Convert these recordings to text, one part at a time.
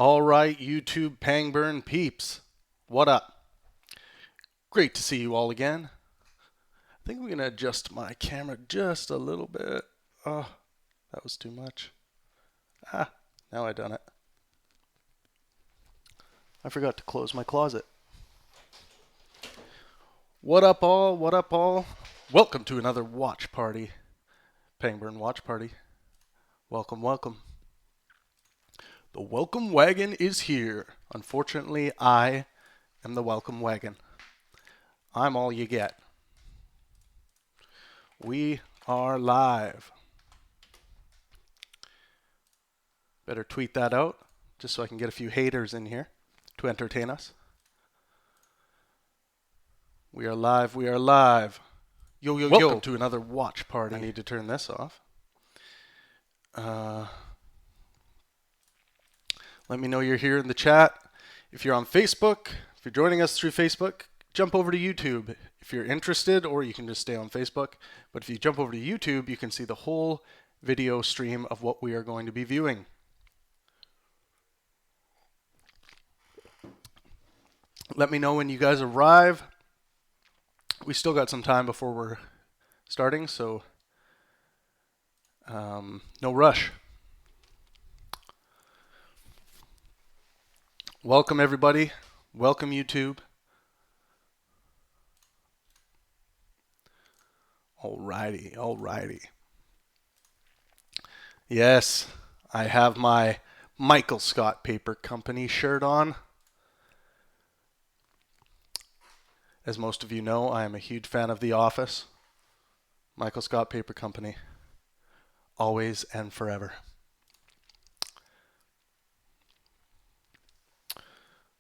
All right, YouTube Pangburn peeps, what up? Great to see you all again. I think I'm going to adjust my camera just a little bit. Oh, that was too much. Now I done it. I forgot to close my closet. What up all? What up all? Welcome to another watch party. Pangburn watch party. Welcome, welcome. The welcome wagon is here. Unfortunately, I am the welcome wagon. I'm all you get. We are live. Better tweet that out just so I can get a few haters in here to entertain us. We are live. We are live. Yo, yo, Welcome yo. to another watch party. I need to turn this off. Let me know you're here in the chat. If you're on Facebook, if you're joining us through Facebook, jump over to YouTube if you're interested, or you can just stay on Facebook. But if you jump over to YouTube, you can see the whole video stream of what we are going to be viewing. Let me know when you guys arrive. We still got some time before we're starting, so no rush. Welcome everybody. Welcome YouTube. Alrighty, alrighty. Yes, I have my Michael Scott Paper Company shirt on. As most of you know, I am a huge fan of The Office. Michael Scott Paper Company. Always and forever.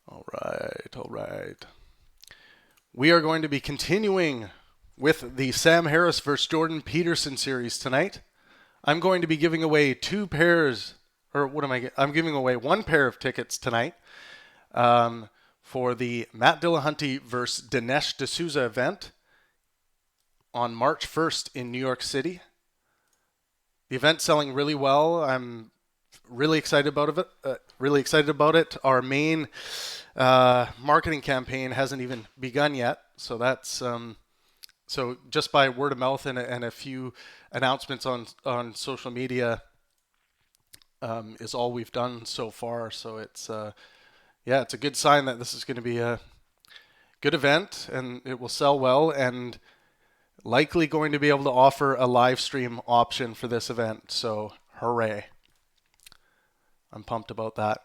All right. We are going to be continuing with the Sam Harris versus Jordan Peterson series tonight. I'm going to be giving away I'm giving away one pair of tickets tonight for the Matt Dillahunty versus Dinesh D'Souza event on March 1st in New York City. The event's selling really well. I'm really excited about it. Our main marketing campaign hasn't even begun yet, so that's so just by word of mouth and a few announcements on social media is all we've done so far. So it's it's a good sign that this is going to be a good event and it will sell well, and likely going to be able to offer a live stream option for this event. So hooray. I'm pumped about that.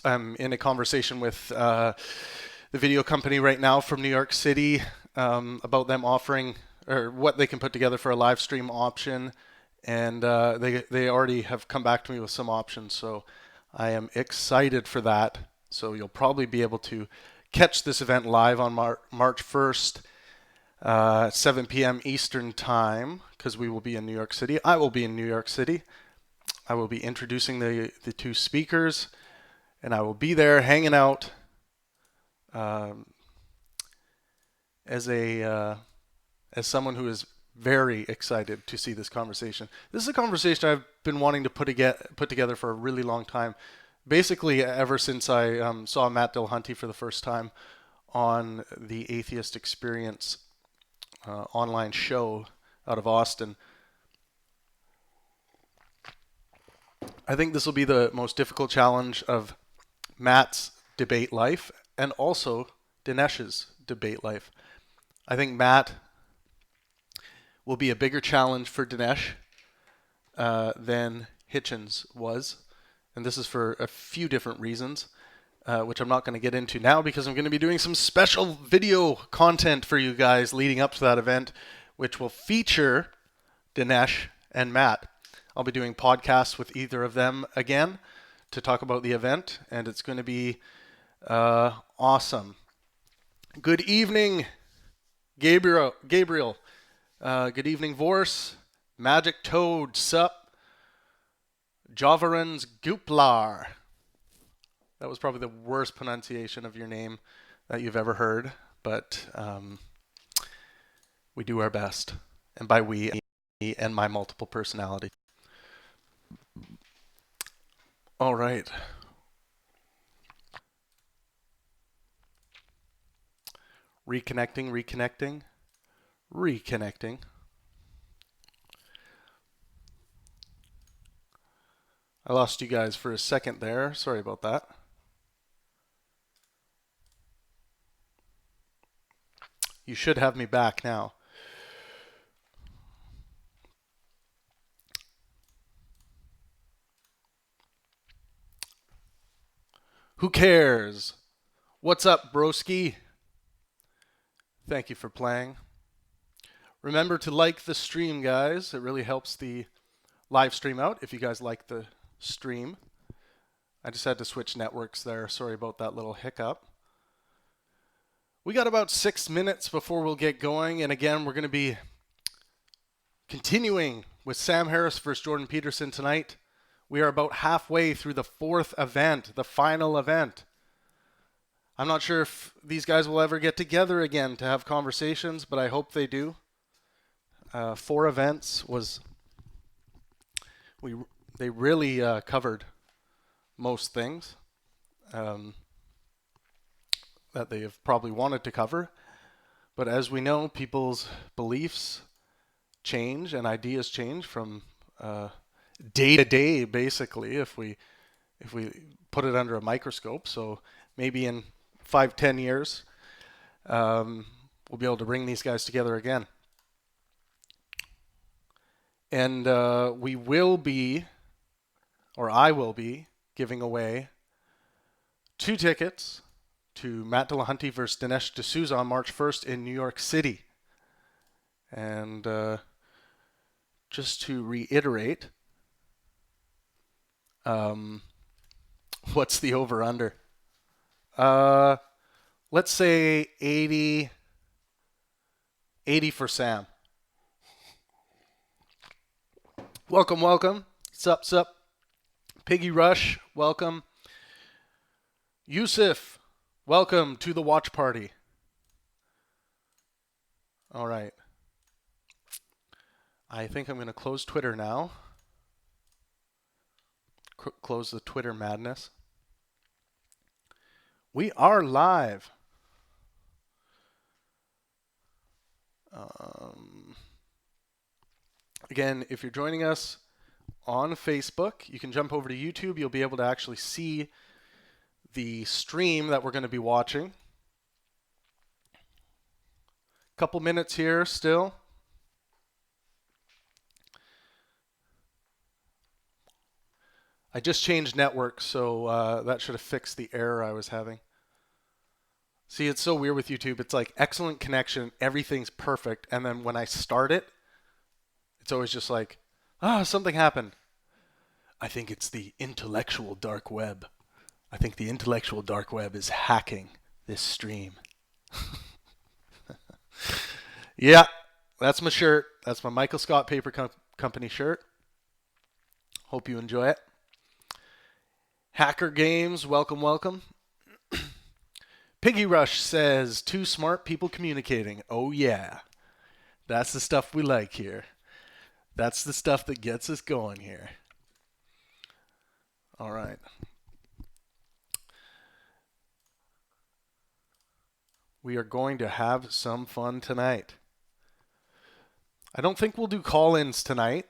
I'm in a conversation with the video company right now from New York City about them offering or what they can put together for a live stream option, and they already have come back to me with some options, so I am excited for that. So you'll probably be able to catch this event live on March 1st, 7 p.m. Eastern time, because we will be in New York City. I will be in New York City. I will be introducing the two speakers, and I will be there hanging out as someone who is very excited to see this conversation. This is a conversation I've been wanting to put together for a really long time. Basically, ever since I saw Matt Dillahunty for the first time on the Atheist Experience online show out of Austin. I think this will be the most difficult challenge of Matt's debate life and also Dinesh's debate life. I think Matt will be a bigger challenge for Dinesh than Hitchens was. And this is for a few different reasons, which I'm not going to get into now because I'm going to be doing some special video content for you guys leading up to that event, which will feature Dinesh and Matt. I'll be doing podcasts with either of them again to talk about the event, and it's going to be awesome. Good evening, Gabriel. Good evening, Vorse. Magic Toad, sup. Javarans Guplar. That was probably the worst pronunciation of your name that you've ever heard, but we do our best. And by we, me and my multiple personality. All right. Reconnecting, reconnecting, reconnecting. I lost you guys for a second there. Sorry about that. You should have me back now. Who cares? What's up, broski? Thank you for playing. Remember to like the stream, guys. It really helps the live stream out if you guys like the stream. I just had to switch networks there. Sorry about that little hiccup. We got about 6 minutes before we'll get going. And again, we're going to be continuing with Sam Harris versus Jordan Peterson tonight. We are about halfway through the fourth event, the final event. I'm not sure if these guys will ever get together again to have conversations, but I hope they do. 4 events was they really covered most things that they have probably wanted to cover. But as we know, people's beliefs change and ideas change from day to day, basically, if we put it under a microscope. So maybe in 5-10 years, we'll be able to bring these guys together again. And we will be, or I will be, giving away 2 tickets to Matt Dillahunty versus Dinesh D'Souza on March 1st in New York City. And just to reiterate, what's the over-under? Let's say 80 for Sam. Welcome, welcome. Sup, sup. Piggy Rush, welcome. Yusuf, welcome to the watch party. All right. I think I'm going to close Twitter now. Close the Twitter madness. We are live. Again, if you're joining us on Facebook, you can jump over to YouTube. You'll be able to actually see the stream that we're going to be watching. Couple minutes here still. I just changed network, so that should have fixed the error I was having. See, it's so weird with YouTube. It's like excellent connection, everything's perfect, and then when I start it, it's always just like, something happened. I think it's the intellectual dark web. I think the intellectual dark web is hacking this stream. Yeah, that's my shirt. That's my Michael Scott Paper Company shirt. Hope you enjoy it. Hacker Games, welcome, welcome. Piggy Rush says, 2 smart people communicating. Oh, yeah. That's the stuff we like here. That's the stuff that gets us going here. All right. We are going to have some fun tonight. I don't think we'll do call-ins tonight.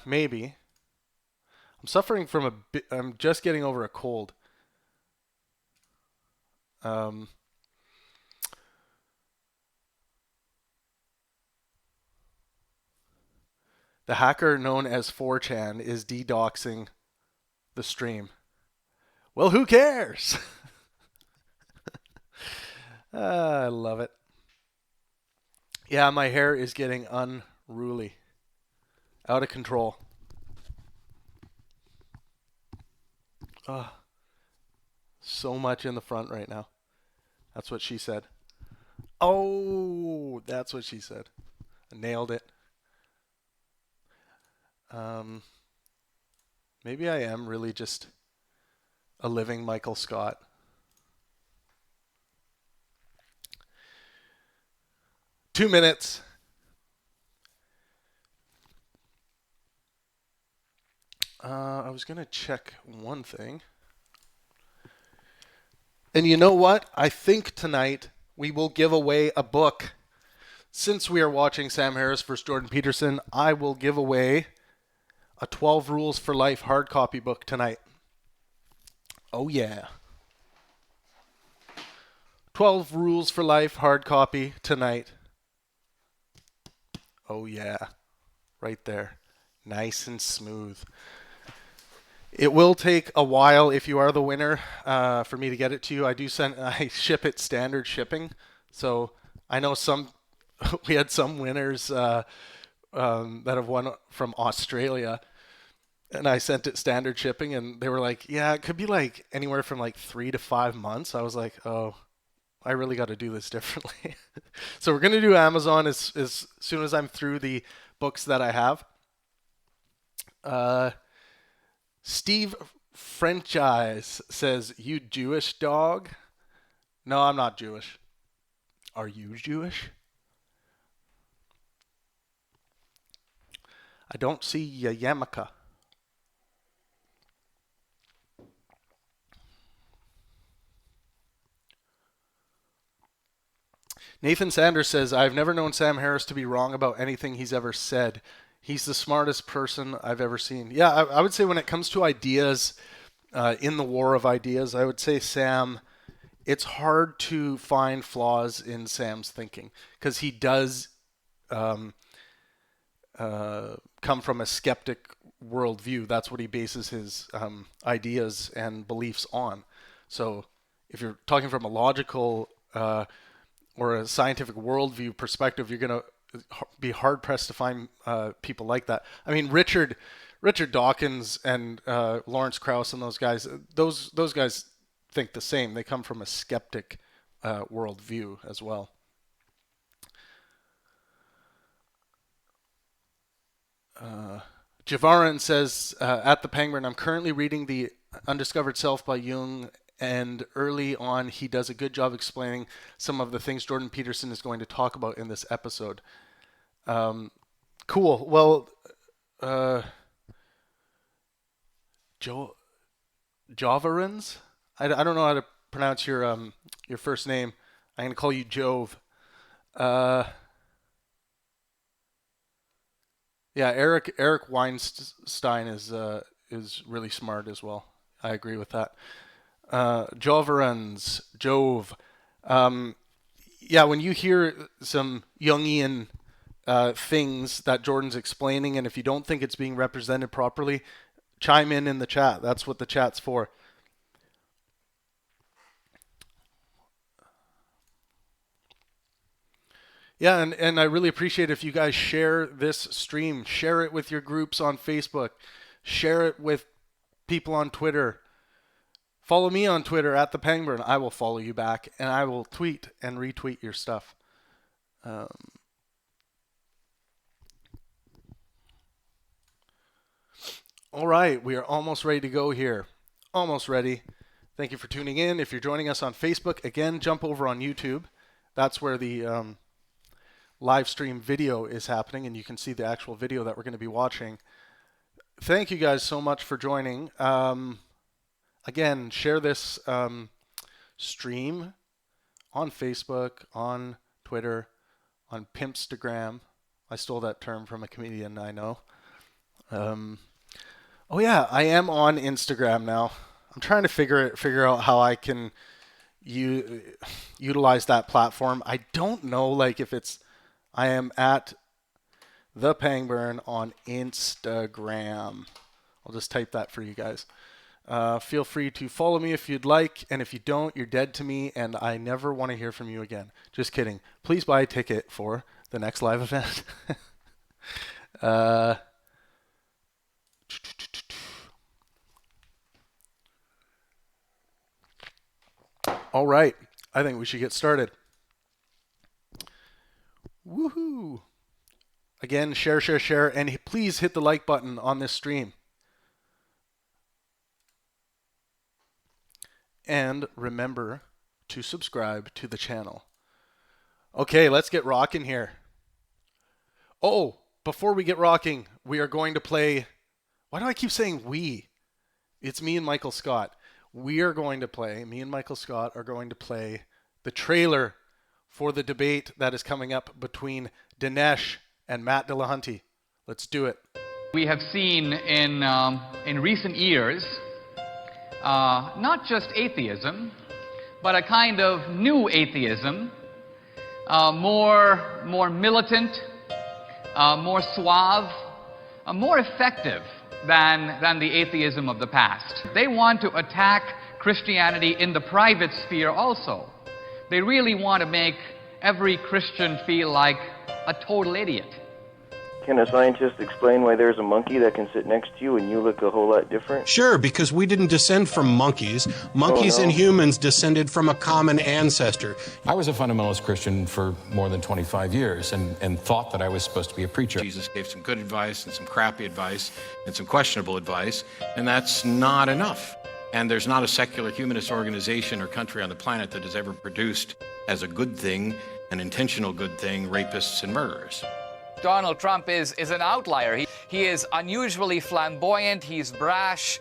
Maybe. I'm suffering from I'm just getting over a cold. The hacker known as 4chan is DDoXing the stream. Well, who cares? I love it. Yeah, my hair is getting unruly. Out of control. So much in the front right now. That's what she said. Oh, that's what she said. I nailed it. Maybe I am really just a living Michael Scott. Two minutes. I was going to check one thing. And you know what? I think tonight we will give away a book. Since we are watching Sam Harris versus Jordan Peterson, I will give away a 12 Rules for Life hard copy book tonight. Oh, yeah. 12 Rules for Life hard copy tonight. Oh, yeah. Right there. Nice and smooth. It will take a while if you are the winner for me to get it to you. I ship it standard shipping. So I know we had some winners that have won from Australia, and I sent it standard shipping, and they were like, yeah, it could be like anywhere from like 3 to 5 months. I was like, oh, I really got to do this differently. So we're going to do Amazon as soon as I'm through the books that I have. Steve Franchise says, you Jewish dog? No, I'm not Jewish. Are you Jewish? I don't see Yamaka. Nathan Sanders says, I've never known Sam Harris to be wrong about anything he's ever said. He's the smartest person I've ever seen. Yeah, I would say when it comes to ideas, in the war of ideas, I would say Sam, it's hard to find flaws in Sam's thinking because he does come from a skeptic worldview. That's what he bases his ideas and beliefs on. So if you're talking from a logical or a scientific worldview perspective, you're going to be hard pressed to find people like that. I mean, Richard Dawkins and Lawrence Krauss and those guys, those guys think the same. They come from a skeptic worldview as well. Javarin says, at the Penguin, I'm currently reading The Undiscovered Self by Jung, and early on he does a good job explaining some of the things Jordan Peterson is going to talk about in this episode. Cool. Well, Javarins? I don't know how to pronounce your first name. I'm going to call you Jove. Yeah, Eric Weinstein is really smart as well. I agree with that. Jove. Yeah, when you hear some Jungian things that Jordan's explaining, and if you don't think it's being represented properly, chime in the chat. That's what the chat's for. Yeah, and I really appreciate if you guys share this stream. Share it with your groups on Facebook. Share it with people on Twitter. Follow me on Twitter at the Penguin. I will follow you back, and I will tweet and retweet your stuff. All right, we are almost ready to go here. Almost ready. Thank you for tuning in. If you're joining us on Facebook, again, jump over on YouTube. That's where the live stream video is happening, and you can see the actual video that we're going to be watching. Thank you guys so much for joining. Again, share this stream on Facebook, on Twitter, on Pimpstagram. I stole that term from a comedian I know. Oh yeah, I am on Instagram now. I'm trying to figure out how I can utilize that platform. I don't know, like if it's. I am at the Penguin on Instagram. I'll just type that for you guys. Feel free to follow me if you'd like, and if you don't, you're dead to me, and I never want to hear from you again. Just kidding. Please buy a ticket for the next live event. All right. I think we should get started. Woohoo! Again, share, and please hit the like button on this stream. And remember to subscribe to the channel. Okay, let's get rocking here. Oh, before we get rocking, we are going to play. Why do I keep saying we? It's me and Michael Scott. Me and Michael Scott are going to play the trailer for the debate that is coming up between Dinesh and Matt Dillahunty. Let's do it. We have seen in recent years not just atheism, but a kind of new atheism, more militant, more suave, more effective than the atheism of the past. They want to attack Christianity in the private sphere also. They really want to make every Christian feel like a total idiot. Can a scientist explain why there's a monkey that can sit next to you and you look a whole lot different? Sure, because we didn't descend from monkeys. Monkeys and humans descended from a common ancestor. I was a fundamentalist Christian for more than 25 years and thought that I was supposed to be a preacher. Jesus gave some good advice and some crappy advice and some questionable advice, and that's not enough. And there's not a secular humanist organization or country on the planet that has ever produced as a good thing, an intentional good thing, rapists and murderers. Donald Trump is an outlier. He is unusually flamboyant. He's brash.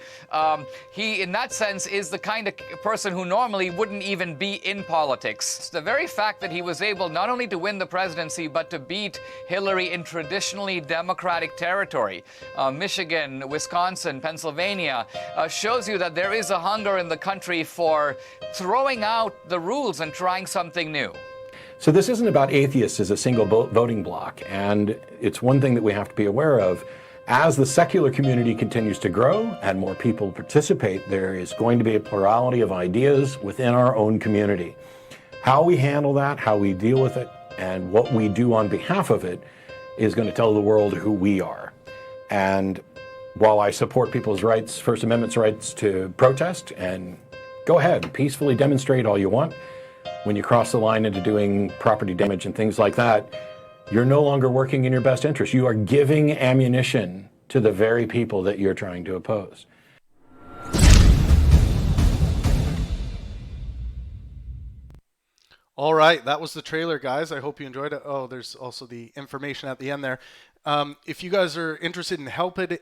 He, in that sense, is the kind of person who normally wouldn't even be in politics. The very fact that he was able not only to win the presidency, but to beat Hillary in traditionally Democratic territory, Michigan, Wisconsin, Pennsylvania, shows you that there is a hunger in the country for throwing out the rules and trying something new. So this isn't about atheists as a single voting bloc, and it's one thing that we have to be aware of. As the secular community continues to grow and more people participate, there is going to be a plurality of ideas within our own community. How we handle that, how we deal with it, and what we do on behalf of it is going to tell the world who we are. And while I support people's rights, First Amendment's rights to protest, and go ahead, peacefully demonstrate all you want, when you cross the line into doing property damage and things like that, you're no longer working in your best interest. You are giving ammunition to the very people that you're trying to oppose. All right, that was the trailer, guys. I hope you enjoyed it. Oh, there's also the information at the end there. If you guys are interested in helping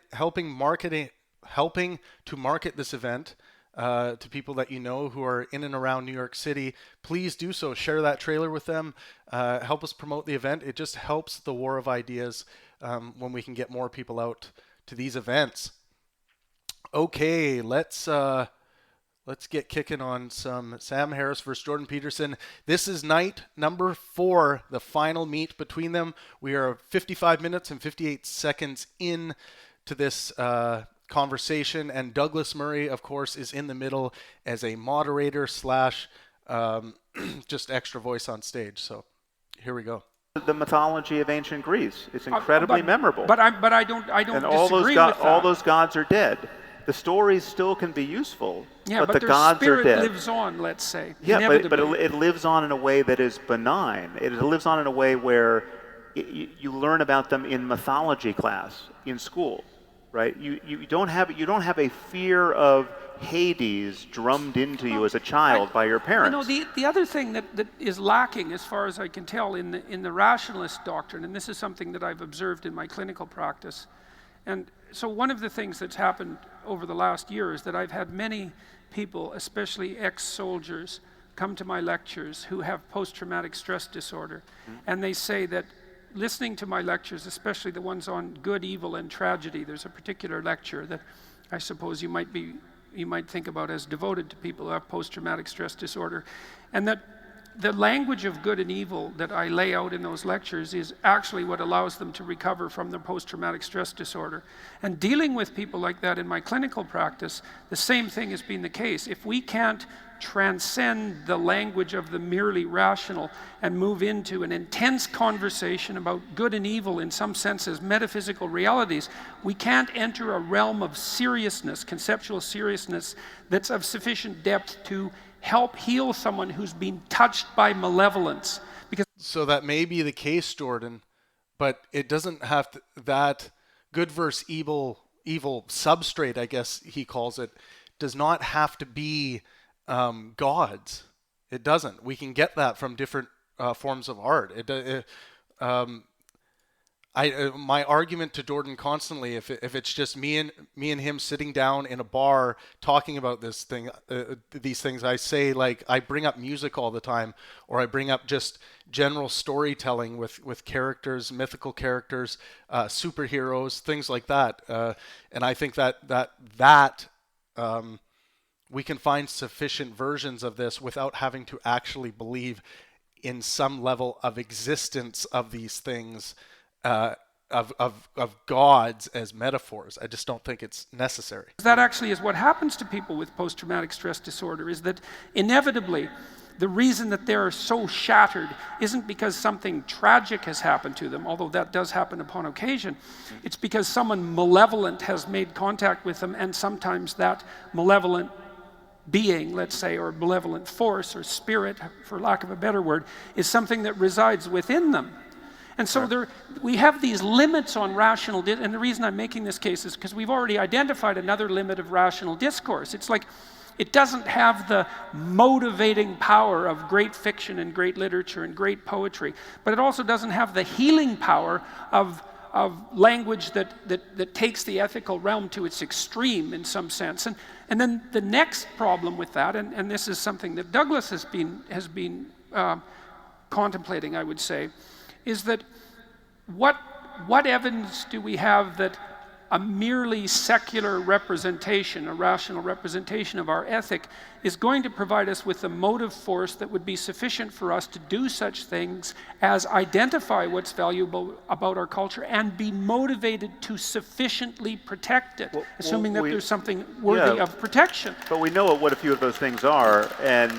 to market this event, to people that you know who are in and around New York City, please do so. Share that trailer with them. Help us promote the event. It just helps the war of ideas when we can get more people out to these events. Okay, let's get kicking on some Sam Harris versus Jordan Peterson. This is night number 4, the final meet between them. We are 55 minutes and 58 seconds in to this conversation, and Douglas Murray, of course, is in the middle as a moderator slash just extra voice on stage. So here we go. The mythology of ancient Greece. It's incredibly memorable. But I don't and disagree with that. All those gods are dead. The stories still can be useful, yeah, but the gods are dead. Their spirit lives on, let's say. Yeah, but it lives on in a way that is benign. It lives on in a way where you learn about them in mythology class in school. Right? You don't have a fear of Hades drummed into you as a child by your parents. The other thing that is lacking, as far as I can tell, in the rationalist doctrine, and this is something that I've observed in my clinical practice, and so one of the things that's happened over the last year is that I've had many people, especially ex-soldiers, come to my lectures who have post-traumatic stress disorder, and they say that listening to my lectures, especially the ones on good, evil, and tragedy, there's a particular lecture that I suppose you might think about as devoted to people who have post-traumatic stress disorder, and that the language of good and evil that I lay out in those lectures is actually what allows them to recover from their post-traumatic stress disorder. And dealing with people like that in my clinical practice, the same thing has been the case. If we can't transcend the language of the merely rational and move into an intense conversation about good and evil in some sense as metaphysical realities, we can't enter a realm of seriousness, conceptual seriousness, that's of sufficient depth to help heal someone who's been touched by malevolence. So that may be the case, Jordan, but it doesn't have to, that good versus evil substrate, I guess he calls it, does not have to be gods. It doesn't. We can get that from different forms of art. my argument to Jordan constantly, if it's just me and him sitting down in a bar talking about these things, I say, like, I bring up music all the time, or I bring up just general storytelling with characters, mythical characters, superheroes, things like that, and I think that we can find sufficient versions of this without having to actually believe in some level of existence of these things, of gods as metaphors. I just don't think it's necessary. That actually is what happens to people with post-traumatic stress disorder, is that inevitably the reason that they're so shattered isn't because something tragic has happened to them, although that does happen upon occasion. It's because someone malevolent has made contact with them, and sometimes that malevolent being, let's say, or malevolent force or spirit, for lack of a better word, is something that resides within them. And so we have these limits on rational, and the reason I'm making this case is because we've already identified another limit of rational discourse. It's like it doesn't have the motivating power of great fiction and great literature and great poetry, but it also doesn't have the healing power of language that takes the ethical realm to its extreme in some sense. And then the next problem with that, and this is something that Douglas has been contemplating, I would say, is that what evidence do we have that a merely secular representation, a rational representation of our ethic, is going to provide us with a motive force that would be sufficient for us to do such things as identify what's valuable about our culture and be motivated to sufficiently protect it, assuming that there's something worthy of protection. But we know what a few of those things are, and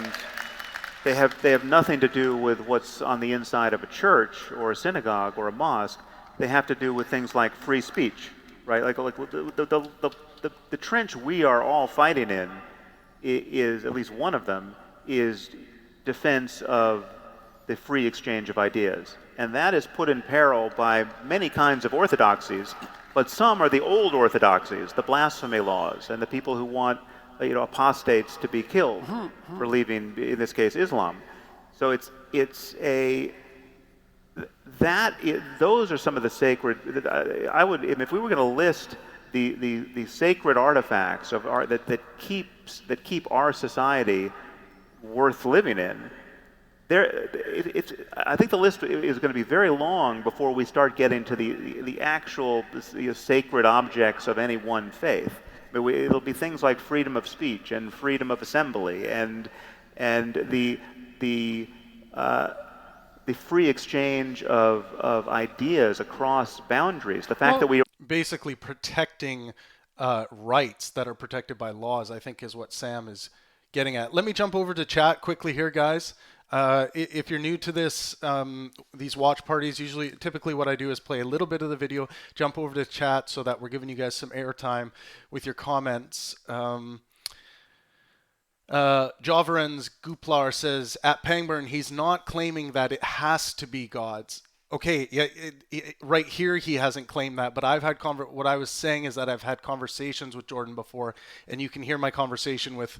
they have nothing to do with what's on the inside of a church or a synagogue or a mosque. They have to do with things like free speech, right? Like the trench we are all fighting in is, at least one of them, is defense of the free exchange of ideas. And that is put in peril by many kinds of orthodoxies, but some are the old orthodoxies, the blasphemy laws, and the people who want apostates to be killed for leaving, in this case, Islam. So those are some of the sacred. If we were going to list the sacred artifacts of art that keep our society worth living in, I think the list is going to be very long before we start getting to the actual sacred objects of any one faith. It'll be things like freedom of speech and freedom of assembly and the free exchange of ideas across boundaries. The fact that we basically protecting rights that are protected by laws, I think, is what Sam is getting at. Let me jump over to chat quickly here, guys. If you're new to this, these watch parties, typically what I do is play a little bit of the video, jump over to chat so that we're giving you guys some airtime with your comments. Joverens Guplar says, at Pangburn, he's not claiming that it has to be God's. Okay, yeah, right here he hasn't claimed that, but I've had what I was saying is that I've had conversations with Jordan before, and you can hear my conversation with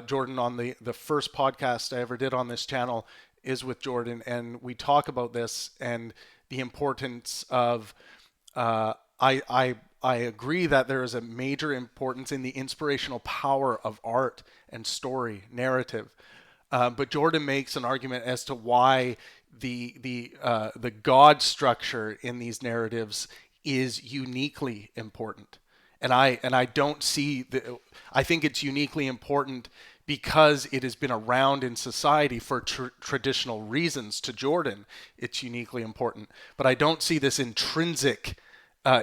Jordan on the first podcast I ever did on this channel is with Jordan, and we talk about this and the importance of I agree that there is a major importance in the inspirational power of art and story narrative, but Jordan makes an argument as to why the God structure in these narratives is uniquely important. And I don't see I think it's uniquely important because it has been around in society for traditional reasons. To Jordan, it's uniquely important, but I don't see this intrinsic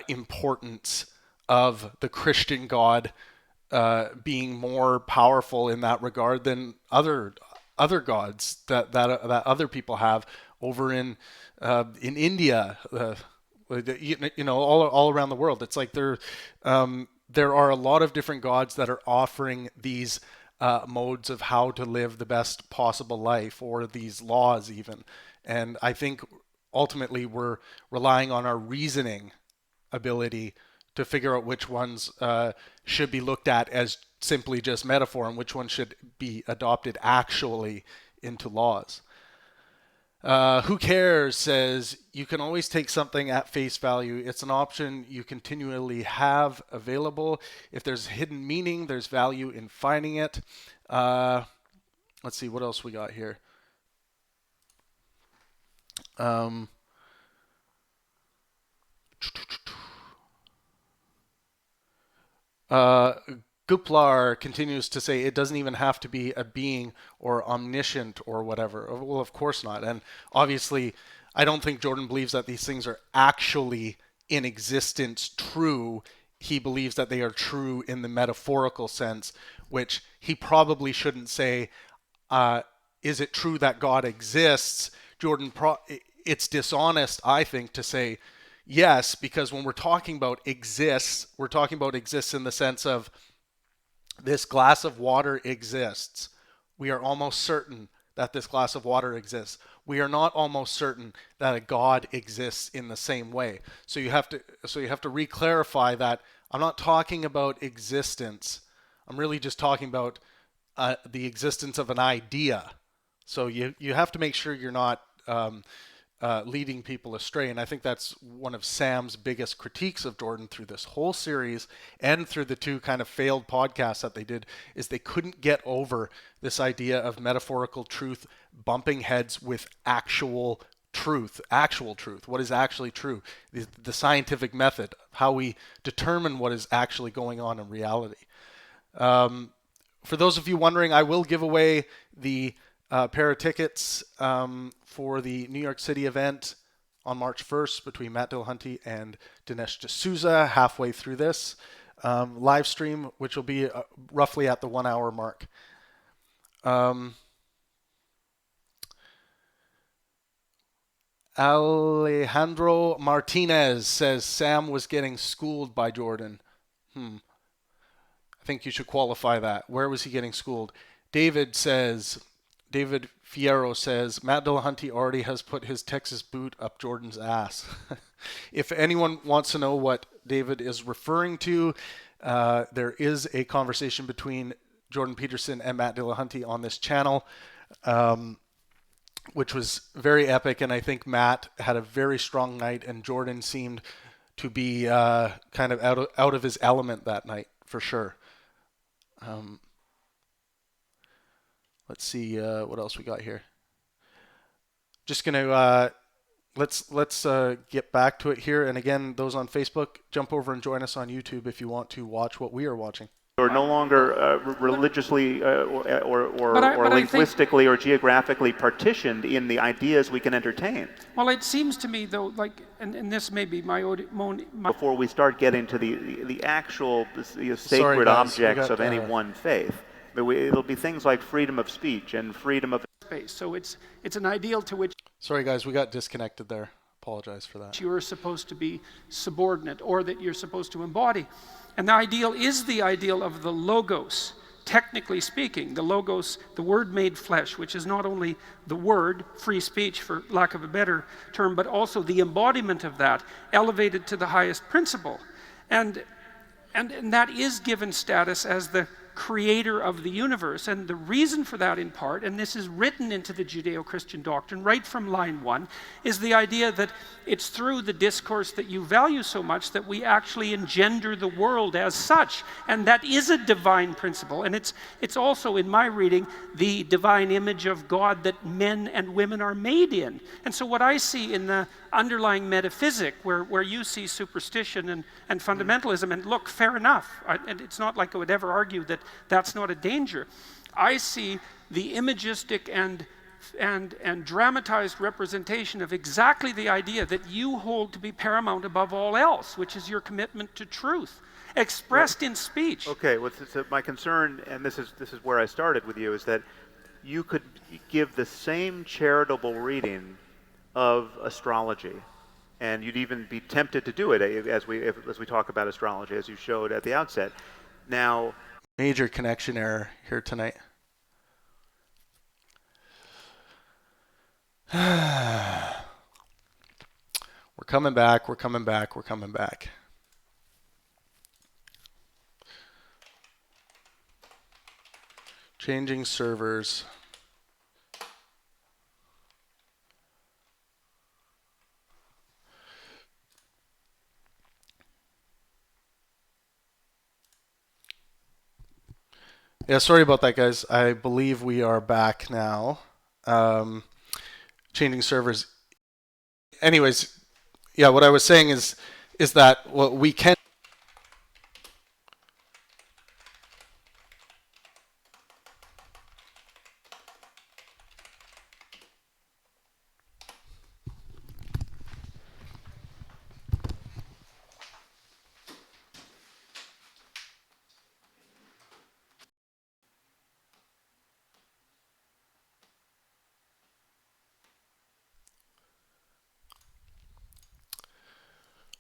importance of the Christian God being more powerful in that regard than other gods that other people have over in India. All around the world. It's like there are a lot of different gods that are offering these modes of how to live the best possible life, or these laws even. And I think ultimately we're relying on our reasoning ability to figure out which ones should be looked at as simply just metaphor and which ones should be adopted actually into laws. Who cares says you can always take something at face value. It's an option you continually have available. If there's hidden meaning, there's value in finding it. Let's see what else we got here. Guplar continues to say it doesn't even have to be a being or omniscient or whatever. Well, of course not. And obviously, I don't think Jordan believes that these things are actually in existence true. He believes that they are true in the metaphorical sense, which he probably shouldn't say, is it true that God exists? It's dishonest, I think, to say yes, because when we're talking about exists, we're talking about exists in the sense of this glass of water exists. We are almost certain that this glass of water exists. We are not almost certain that a God exists in the same way. So you have to re-clarify that I'm not talking about existence. I'm really just talking about the existence of an idea. So you have to make sure you're not leading people astray. And I think that's one of Sam's biggest critiques of Jordan through this whole series and through the two kind of failed podcasts that they did, is they couldn't get over this idea of metaphorical truth bumping heads with actual truth. What is actually true? The scientific method, how we determine what is actually going on in reality. For those of you wondering, I will give away the pair of tickets for the New York City event on March 1st between Matt Dillahunty and Dinesh D'Souza halfway through this live stream, which will be roughly at the 1 hour mark. Alejandro Martinez says Sam was getting schooled by Jordan. I think you should qualify that. Where was he getting schooled? David Fierro says, Matt Dillahunty already has put his Texas boot up Jordan's ass. If anyone wants to know what David is referring to, there is a conversation between Jordan Peterson and Matt Dillahunty on this channel, which was very epic. And I think Matt had a very strong night, and Jordan seemed to be kind of out of his element that night, for sure. Let's see what else we got here. Just gonna let's get back to it here. And again, those on Facebook, jump over and join us on YouTube if you want to watch what we are watching. Or no longer religiously or linguistically or geographically partitioned in the ideas we can entertain. Well, it seems to me, though, like, and this may be my before we start getting to the actual sacred objects of any one faith. It'll be things like freedom of speech and freedom of space. So it's an ideal to which... Sorry, guys, we got disconnected there. Apologize for that. You are supposed to be subordinate, or that you're supposed to embody. And the ideal is the ideal of the logos. Technically speaking, the logos, the word made flesh, which is not only the word, free speech for lack of a better term, but also the embodiment of that, elevated to the highest principle. And that is given status as the creator of the universe. And the reason for that, in part, and this is written into the Judeo-Christian doctrine right from line 1, is the idea that it's through the discourse that you value so much that we actually engender the world as such. And that is a divine principle. And it's also, in my reading, the divine image of God that men and women are made in. And so what I see in the underlying metaphysic, where you see superstition and fundamentalism, and look, fair enough, and it's not like I would ever argue that that's not a danger. I see the imagistic and dramatized representation of exactly the idea that you hold to be paramount above all else, which is your commitment to truth, expressed in speech. Okay, well, so my concern, and this is where I started with you, is that you could give the same charitable reading of astrology, and you'd even be tempted to do it as we talk about astrology, as you showed at the outset. Now, major connection error here tonight. We're coming back. Changing servers. Yeah, sorry about that, guys. I believe we are back now. Changing servers. Anyways, yeah, what I was saying is that what we can.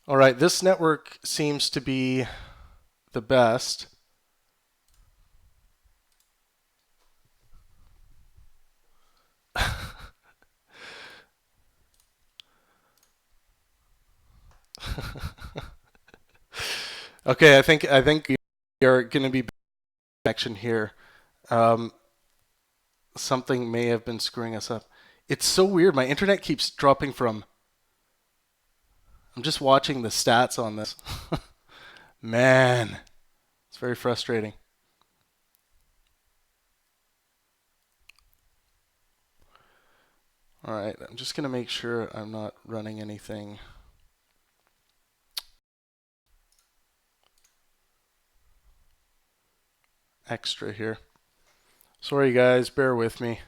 All right, this network seems to be the best. Okay, I think we are going to be connection here. Something may have been screwing us up. It's so weird. My internet keeps dropping from. I'm just watching the stats on this. Man, it's very frustrating. All right, I'm just going to make sure I'm not running anything. Extra here. Sorry guys, bear with me.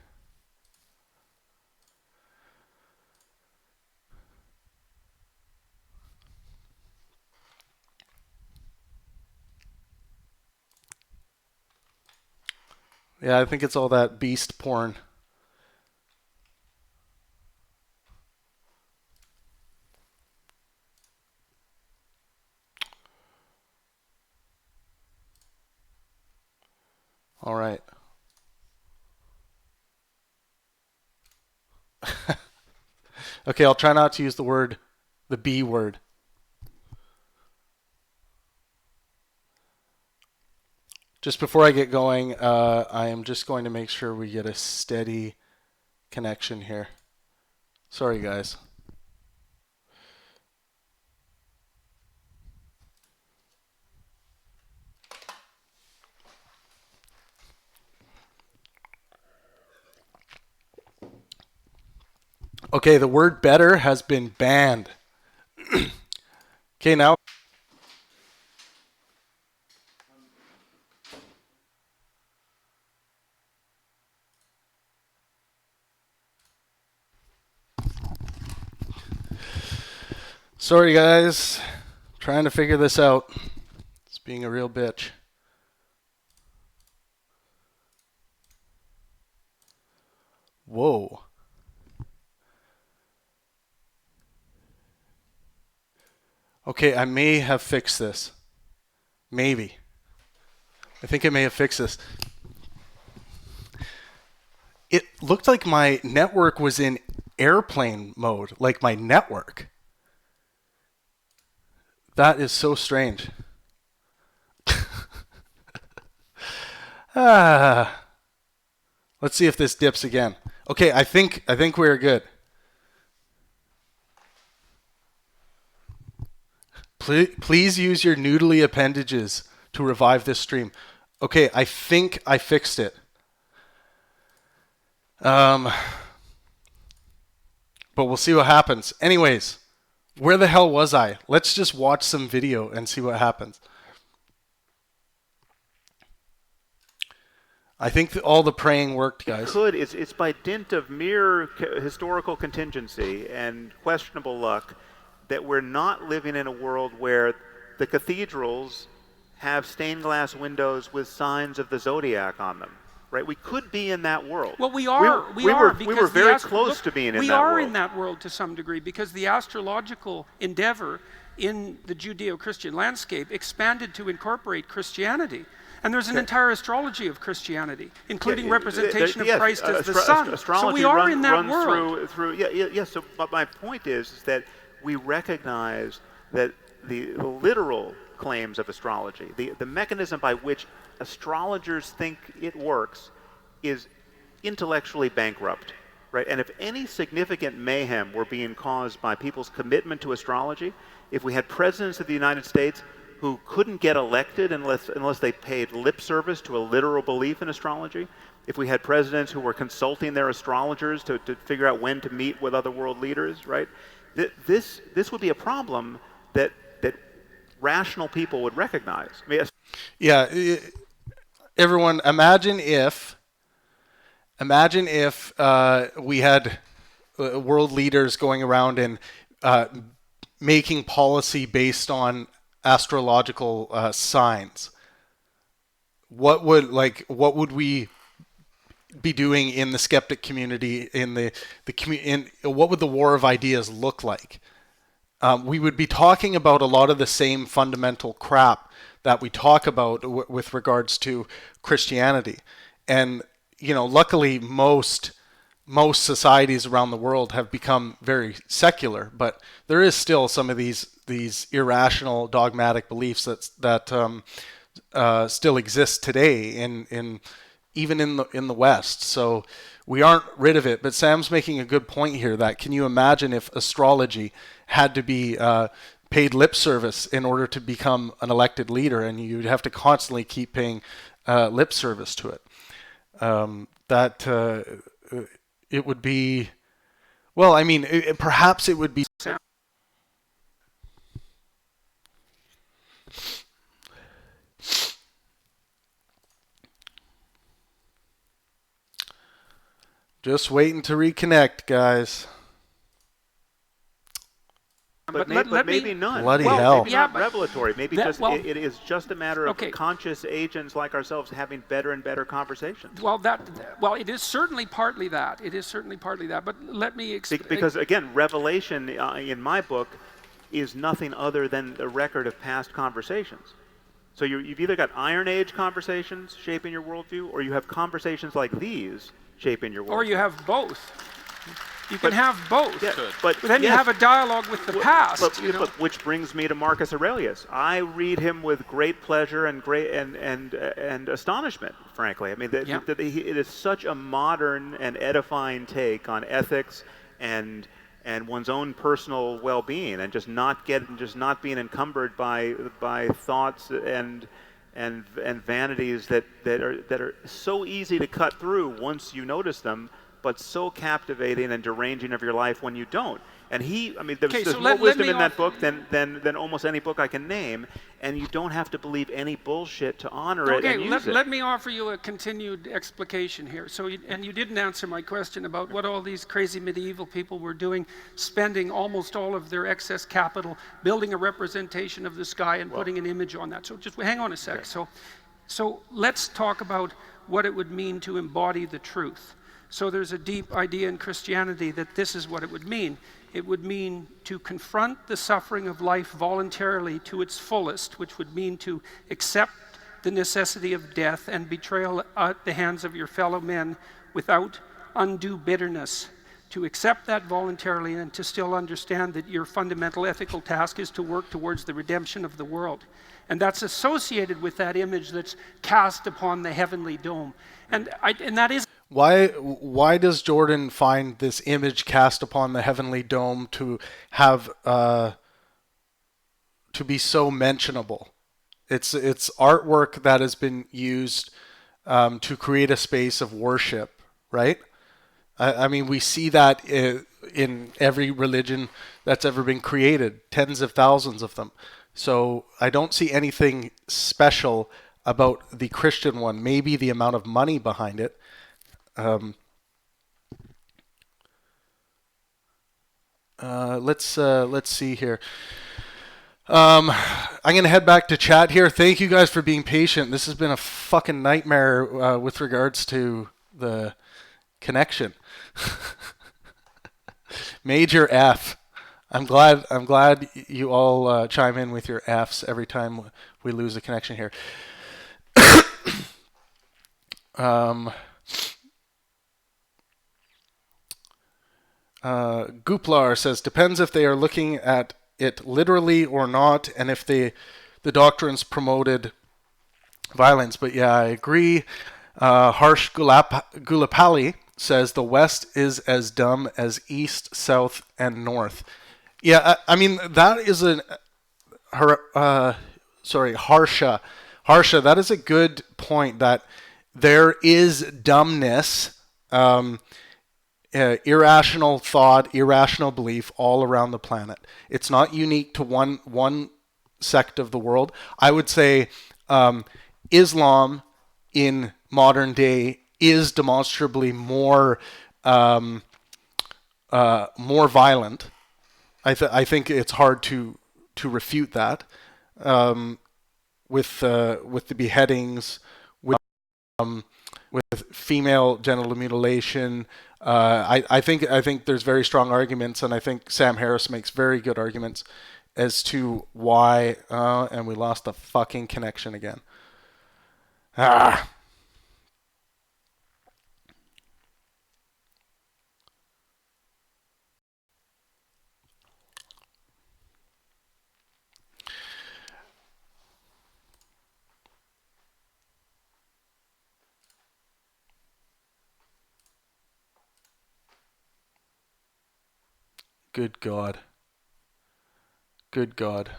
Yeah, I think it's all that beast porn. All right. Okay, I'll try not to use the B word. Just before I get going, I am just going to make sure we get a steady connection here. Sorry, guys. Okay, the word better has been banned. Okay, now. Sorry, guys. Trying to figure this out. It's being a real bitch. Whoa. Okay, I may have fixed this. Maybe. I think I may have fixed this. It looked like my network was in airplane mode, like my network. That is so strange. Let's see if this dips again. Okay, I think we're good. Please use your noodly appendages to revive this stream. Okay, I think I fixed it. But we'll see what happens. Anyways, where the hell was I? Let's just watch some video and see what happens. I think all the praying worked, guys. It's by dint of mere historical contingency and questionable luck that we're not living in a world where the cathedrals have stained glass windows with signs of the zodiac on them. Right, we could be in that world. Well, we are. We were very close to being in that world. We are in that world to some degree because the astrological endeavor in the Judeo-Christian landscape expanded to incorporate Christianity. And there's an entire astrology of Christianity, including representation of Christ as the sun. So we are in that world. So, but my point is that we recognize that the literal claims of astrology, the mechanism by which astrologers think it works, is intellectually bankrupt, right? And if any significant mayhem were being caused by people's commitment to astrology, if we had presidents of the United States who couldn't get elected unless they paid lip service to a literal belief in astrology, if we had presidents who were consulting their astrologers to figure out when to meet with other world leaders, right? This would be a problem that rational people would recognize. I mean, yeah, everyone, imagine if we had world leaders going around and making policy based on astrological signs. What would we be doing in the skeptic community, what would the war of ideas look like? We would be talking about a lot of the same fundamental crap that we talk about with regards to Christianity. And, luckily most societies around the world have become very secular, but there is still some of these irrational dogmatic beliefs that still exist today even in the West. So we aren't rid of it. But Sam's making a good point here that can you imagine if astrology had to be paid lip service in order to become an elected leader, and you'd have to constantly keep paying lip service to it. It would be, well, I mean, perhaps it would be. Just waiting to reconnect, guys. But maybe none. Bloody hell. Maybe not revelatory. Maybe it is just a matter of conscious agents like ourselves having better and better conversations. Well, it is certainly partly that. But let me explain. Because again, revelation in my book is nothing other than a record of past conversations. So you've either got Iron Age conversations shaping your worldview, or you have conversations like these shaping your worldview. Or you have both. You can have both. Yeah, but then you have a dialogue with the past. Which brings me to Marcus Aurelius. I read him with great pleasure and astonishment, frankly. I mean, it is such a modern and edifying take on ethics and one's own personal well-being, and just not being encumbered by thoughts and vanities that are so easy to cut through once you notice them, but so captivating and deranging of your life when you don't. And there's more wisdom in that book than almost any book I can name, and you don't have to believe any bullshit to honor it and use it. Let me offer you a continued explication here. And you didn't answer my question about what all these crazy medieval people were doing, spending almost all of their excess capital, building a representation of the sky and putting an image on that. So just hang on a sec. Okay. So let's talk about what it would mean to embody the truth. So there's a deep idea in Christianity that this is what it would mean. It would mean to confront the suffering of life voluntarily to its fullest, which would mean to accept the necessity of death and betrayal at the hands of your fellow men without undue bitterness. To accept that voluntarily and to still understand that your fundamental ethical task is to work towards the redemption of the world. And that's associated with that image that's cast upon the heavenly dome. And that is... Why does Jordan find this image cast upon the heavenly dome to have to be so mentionable? It's artwork that has been used to create a space of worship, right? I mean, we see that in every religion that's ever been created, tens of thousands of them. So I don't see anything special about the Christian one. Maybe the amount of money behind it. Let's see here. I'm gonna head back to chat here. Thank you guys for being patient. This has been a fucking nightmare with regards to the connection. Major F. I'm glad you all chime in with your Fs every time we lose a connection here. Gooplar says, depends if they are looking at it literally or not, and if the doctrines promoted violence. But yeah, I agree. Harsh Gulapali says the West is as dumb as East, South, and North. Yeah, I mean, that is sorry, Harsha. Harsha, that is a good point that there is dumbness, irrational thought, irrational belief all around the planet. It's not unique to one sect of the world. I would say Islam in modern day is demonstrably more more violent. I think it's hard to refute that with the beheadings, with female genital mutilation. I think there's very strong arguments, and I think Sam Harris makes very good arguments as to why. And we lost the fucking connection again. Ah. Good God. Good God.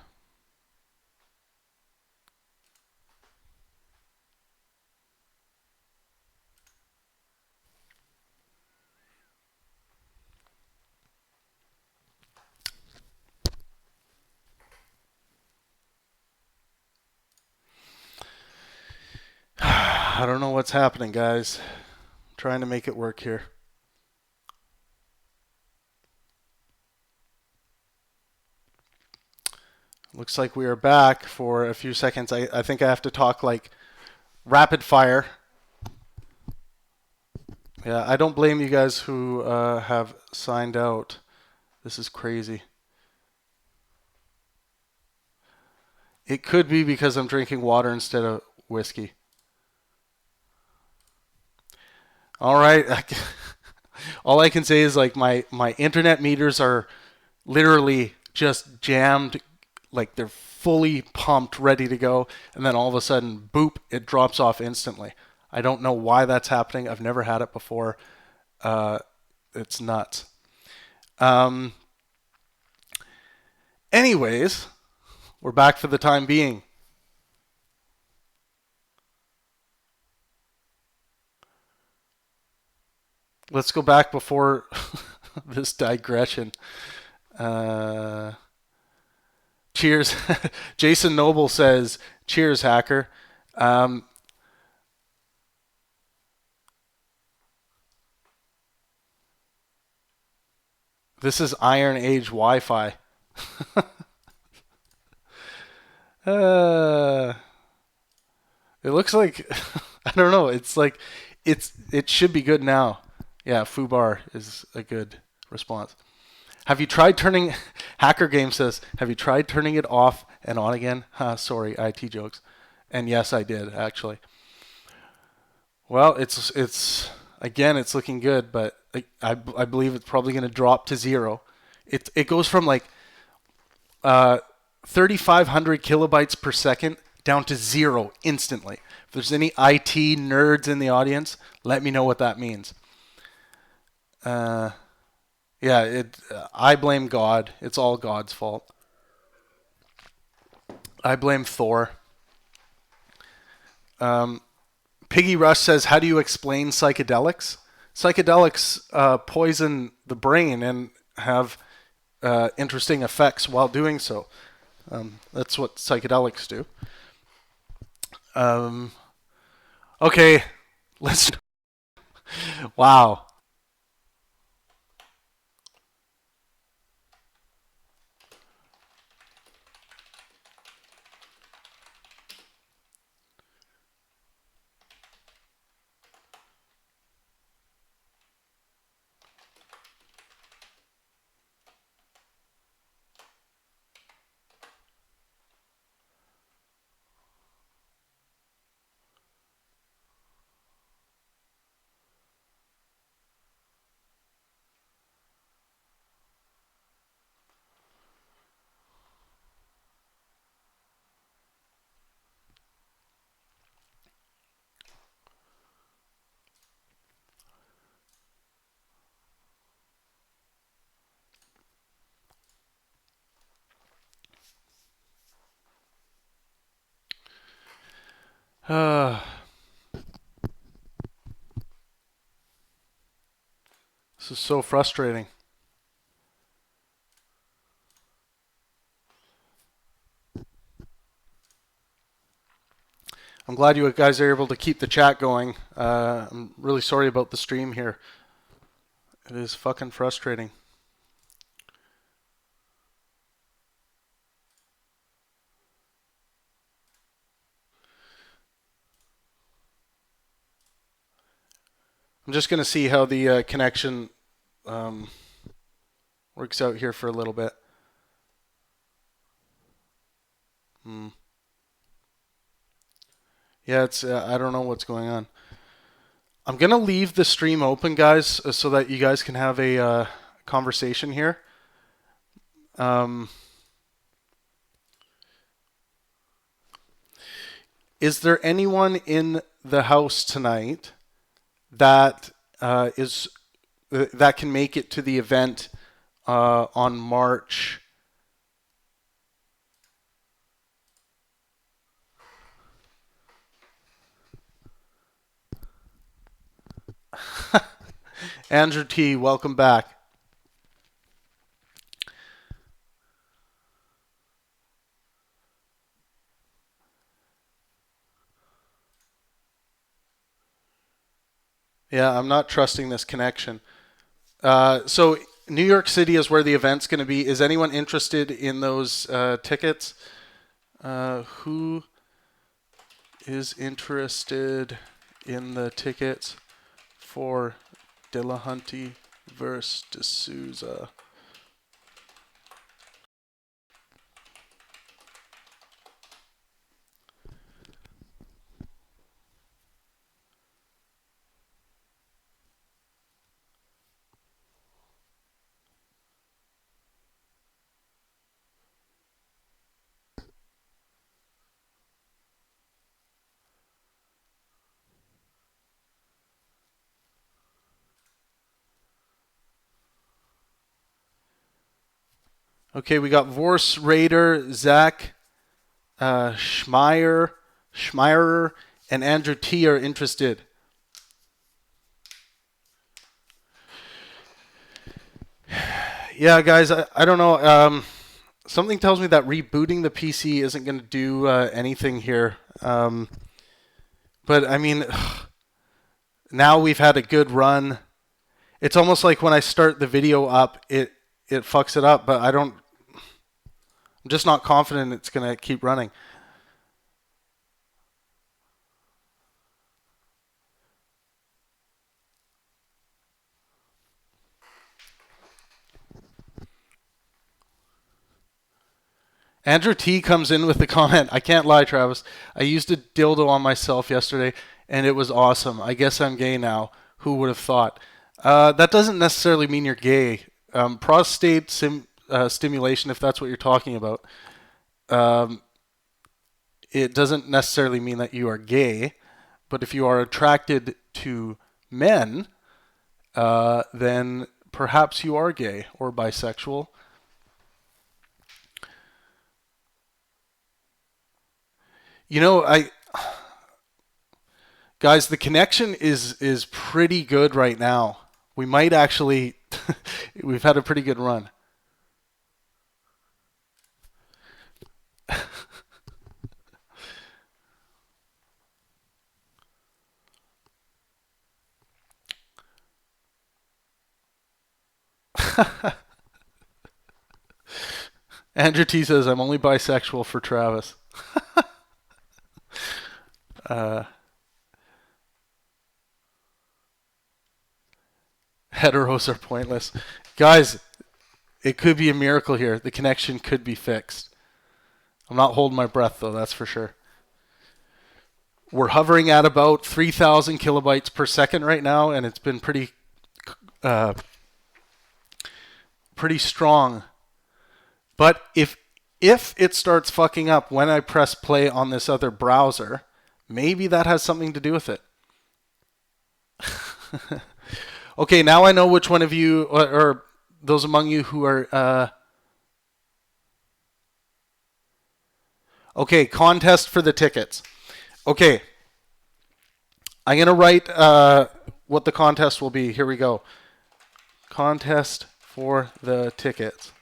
I don't know what's happening, guys. I'm trying to make it work here. Looks like we are back for a few seconds. I think I have to talk like rapid fire. Yeah, I don't blame you guys who have signed out. This is crazy. It could be because I'm drinking water instead of whiskey. All right. All I can say is like my internet meters are literally just jammed, like they're fully pumped, ready to go, and then all of a sudden, boop, it drops off instantly. I don't know why that's happening. I've never had it before. It's nuts. Anyways, we're back for the time being. Let's go back before this digression. Cheers. Jason Noble says, cheers, hacker. This is Iron Age Wi-Fi. It looks like, I don't know, it's like, it should be good now. Yeah, Fubar is a good response. Have you tried turning, Hacker Game says, have you tried turning it off and on again? Sorry, IT jokes. And yes, I did, actually. Well, it's again, it's looking good, but I believe it's probably going to drop to 0. It goes from like 3,500 kilobytes per second down to 0 instantly. If there's any IT nerds in the audience, let me know what that means. Yeah, I blame God. It's all God's fault. I blame Thor. Piggy Rush says, how do you explain psychedelics? Psychedelics poison the brain and have interesting effects while doing so. That's what psychedelics do. Okay, let's... Wow. This is so frustrating. I'm glad you guys are able to keep the chat going. I'm really sorry about the stream here. It is fucking frustrating. I'm just going to see how the connection works out here for a little bit. Yeah, it's I don't know what's going on. I'm going to leave the stream open, guys, so that you guys can have a conversation here. Is there anyone in the house tonight that that can make it to the event on March? Andrew T, welcome back. Yeah, I'm not trusting this connection. So New York City is where the event's going to be. Is anyone interested in those tickets? Who is interested in the tickets for Dillahunty versus D'Souza? Okay, we got Vorse, Raider, Zach, Schmeier, and Andrew T are interested. Yeah, guys, I don't know. Something tells me that rebooting the PC isn't going to do anything here. But, I mean, now we've had a good run. It's almost like when I start the video up, it fucks it up, but I'm just not confident it's going to keep running. Andrew T comes in with the comment, I can't lie, Travis. I used a dildo on myself yesterday, and it was awesome. I guess I'm gay now. Who would have thought? That doesn't necessarily mean you're gay. Prostate stimulation, if that's what you're talking about, it doesn't necessarily mean that you are gay. But if you are attracted to men, then perhaps you are gay or bisexual. You know, guys, the connection is pretty good right now. We might actually, we've had a pretty good run. Andrew T says, I'm only bisexual for Travis. Heteros are pointless. Guys, it could be a miracle here. The connection could be fixed. I'm not holding my breath, though, that's for sure. We're hovering at about 3,000 kilobytes per second right now, and it's been pretty strong. But if it starts fucking up when I press play on this other browser, maybe that has something to do with it. Okay, now I know which one of you, or those among you who are... okay, contest for the tickets. Okay, I'm going to write what the contest will be. Here we go. Contest for the tickets.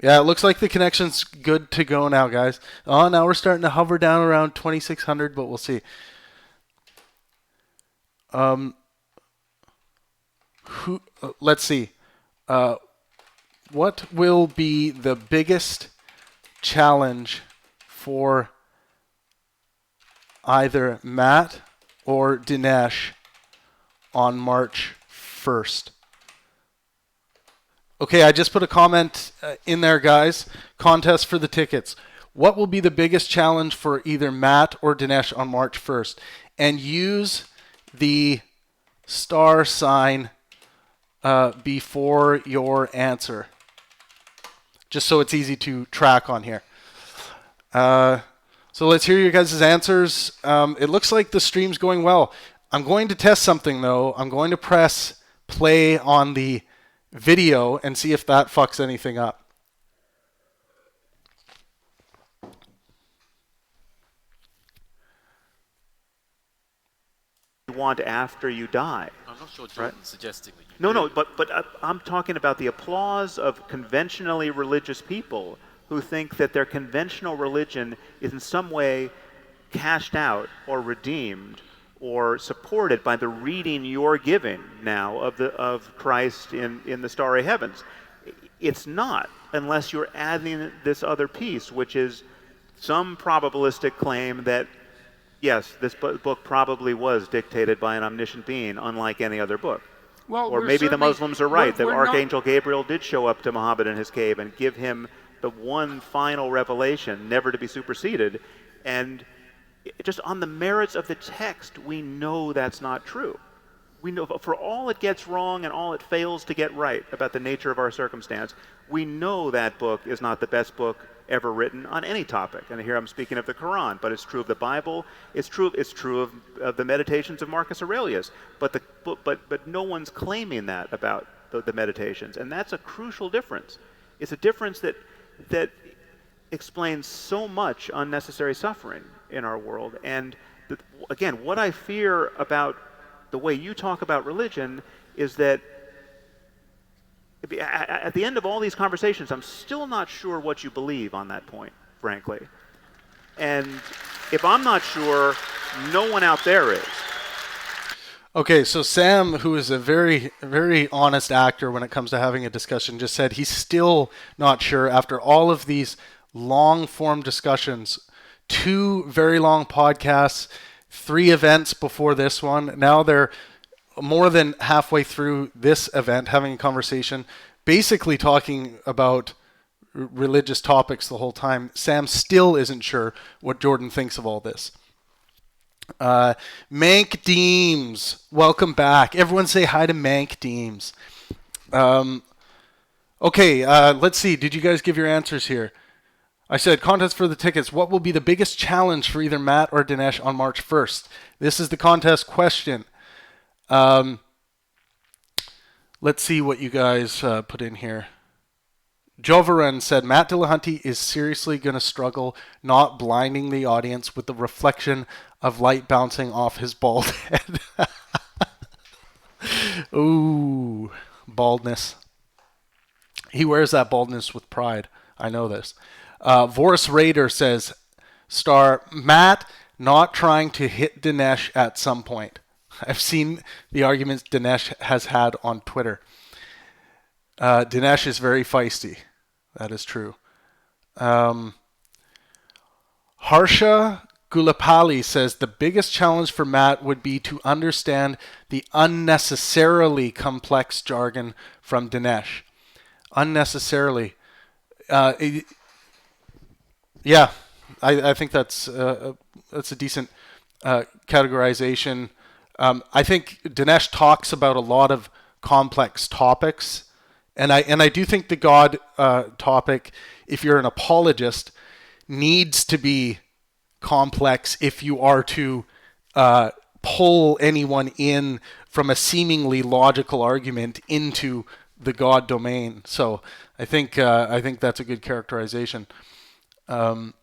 Yeah, it looks like the connection's good to go now, guys. Oh, now we're starting to hover down around 2,600, but we'll see. Let's see. What will be the biggest challenge for either Matt or Dinesh on March 1st? Okay, I just put a comment in there, guys. Contest for the tickets. What will be the biggest challenge for either Matt or Dinesh on March 1st? And use the star sign before your answer, just so it's easy to track on here. So let's hear your guys' answers. It looks like the stream's going well. I'm going to test something, though. I'm going to press play on the video and see if that fucks anything up. You want after you die. I'm not sure Jordan's suggesting that you No, but I'm talking about the applause of conventionally religious people who think that their conventional religion is in some way cashed out or redeemed or supported by the reading you're giving now of Christ in the starry heavens. It's not, unless you're adding this other piece, which is some probabilistic claim that, yes, this book probably was dictated by an omniscient being, unlike any other book. Well, or maybe the Muslims are right, that we're Archangel Gabriel did show up to Muhammad in his cave and give him the one final revelation, never to be superseded. And just on the merits of the text, we know that's not true. We know, for all it gets wrong and all it fails to get right about the nature of our circumstance, we know that book is not the best book ever written on any topic. And here I'm speaking of the Quran, but it's true of the Bible. It's true of the Meditations of Marcus Aurelius. But no one's claiming that about the Meditations, and that's a crucial difference. It's a difference that explains so much unnecessary suffering in our world. And again, what I fear about the way you talk about religion is that at the end of all these conversations, I'm still not sure what you believe on that point, frankly. And if I'm not sure, no one out there is. Okay, so Sam, who is a very, very honest actor when it comes to having a discussion, just said he's still not sure after all of these long-form discussions, 2 very long podcasts, 3 events before this one. Now they're more than halfway through this event, having a conversation, basically talking about religious topics the whole time. Sam still isn't sure what Jordan thinks of all this. Mank Deems, welcome back. Everyone say hi to Mank Deems. Okay, let's see. Did you guys give your answers here? I said contest for the tickets. What will be the biggest challenge for either Matt or Dinesh on March 1st? This is the contest question. Let's see what you guys put in here. Jovaran said, Matt Dillahunty is seriously going to struggle not blinding the audience with the reflection of light bouncing off his bald head. Ooh, baldness. He wears that baldness with pride. I know this. Voris Raider says, star, Matt not trying to hit Dinesh at some point. I've seen the arguments Dinesh has had on Twitter. Dinesh is very feisty. That is true. Harsha Gulapali says the biggest challenge for Matt would be to understand the unnecessarily complex jargon from Dinesh. Unnecessarily. Yeah, I think that's a decent categorization. I think Dinesh talks about a lot of complex topics, and I do think the God topic, if you're an apologist, needs to be complex if you are to pull anyone in from a seemingly logical argument into the God domain. So I think that's a good characterization. Let's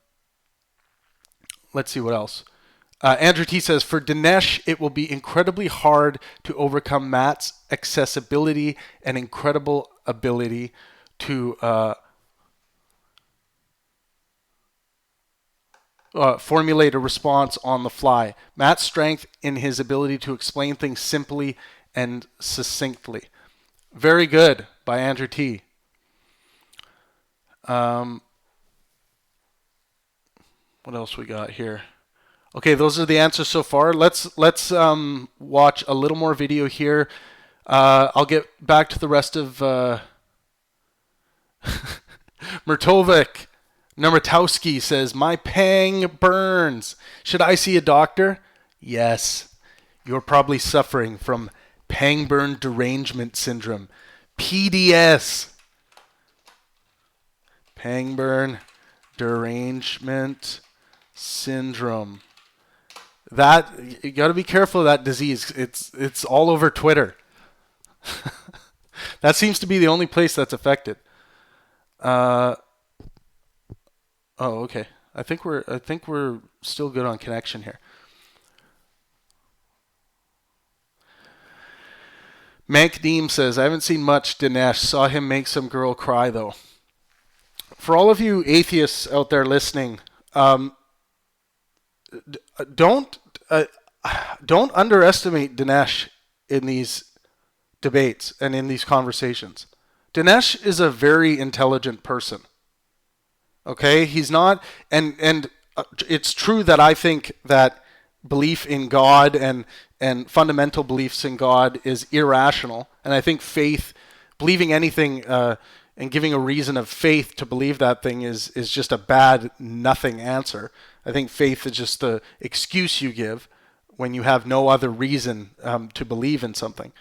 see what else. Andrew T says, for Dinesh, it will be incredibly hard to overcome Matt's accessibility and incredible ability to formulate a response on the fly. Matt's strength in his ability to explain things simply and succinctly. Very good by Andrew T. What else we got here? Okay, those are the answers so far. Let's watch a little more video here. I'll get back to the rest of Mertovic. Numertowski says, my pang burns. Should I see a doctor? Yes. You're probably suffering from pang burn derangement syndrome. PDS. Pang burn derangement syndrome. That, you got to be careful of that disease. It's all over Twitter. That seems to be the only place that's affected. Oh, okay. I think we're still good on connection here. Mank Deem says, I haven't seen much Dinesh. Saw him make some girl cry though. For all of you atheists out there listening, don't underestimate Dinesh in these debates and in these conversations. Dinesh is a very intelligent person. Okay, he's not, and it's true that I think that belief in God and fundamental beliefs in God is irrational, and I think faith, believing anything and giving a reason of faith to believe that thing is just a bad nothing answer. I think faith is just the excuse you give when you have no other reason to believe in something.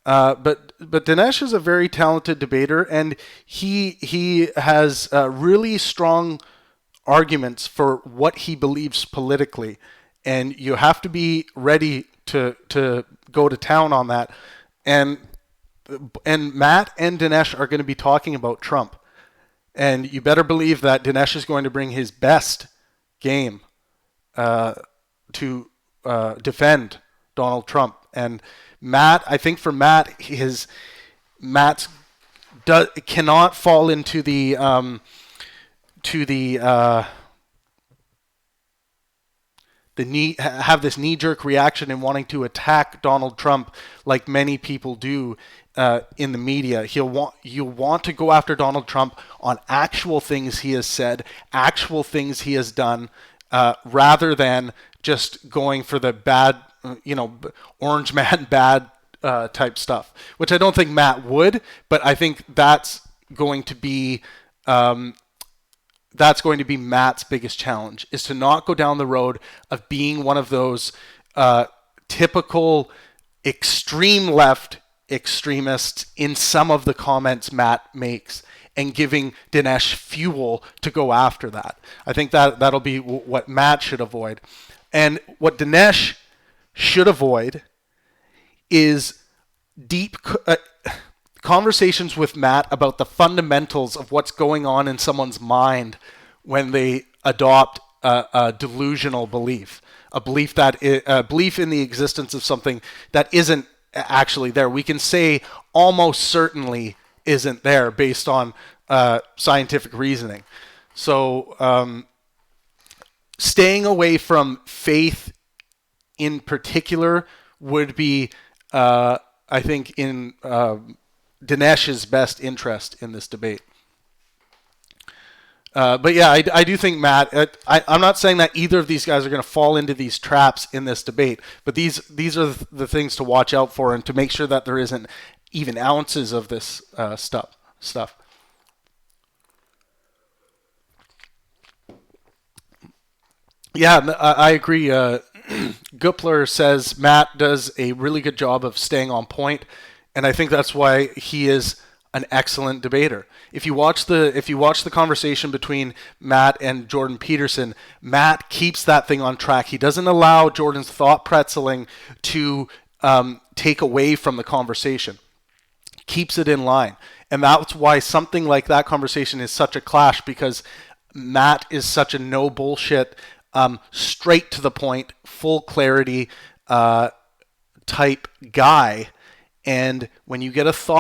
But Dinesh is a very talented debater, and he has really strong arguments for what he believes politically, and you have to be ready to go to town on that. And Matt and Dinesh are going to be talking about Trump, and you better believe that Dinesh is going to bring his best game to defend Donald Trump. And Matt, I think for Matt, cannot fall into the have this knee-jerk reaction in wanting to attack Donald Trump like many people do in the media. You'll want to go after Donald Trump on actual things he has said, actual things he has done, rather than just going for the bad, orange man bad type stuff, which I don't think Matt would, but I think that's going to be Matt's biggest challenge, is to not go down the road of being one of those typical extreme left extremists in some of the comments Matt makes, and giving Dinesh fuel to go after that. I think that'll be what Matt should avoid. And what Dinesh should avoid is deep conversations with Matt about the fundamentals of what's going on in someone's mind when they adopt a delusional belief, a belief in the existence of something that isn't actually there. We can say almost certainly isn't there based on scientific reasoning. So staying away from faith in particular would be, I think, in Dinesh's best interest in this debate. But yeah, I do think Matt, I'm not saying that either of these guys are going to fall into these traps in this debate, but these are the things to watch out for and to make sure that there isn't even ounces of this stuff. Yeah, I agree. Gupler says Matt does a really good job of staying on point, and I think that's why he is an excellent debater. If you watch the conversation between Matt and Jordan Peterson, Matt keeps that thing on track. He doesn't allow Jordan's thought pretzeling to take away from the conversation. Keeps it in line, and that's why something like that conversation is such a clash, because Matt is such a no bullshit straight to the point, full clarity type guy. And when you get a thought,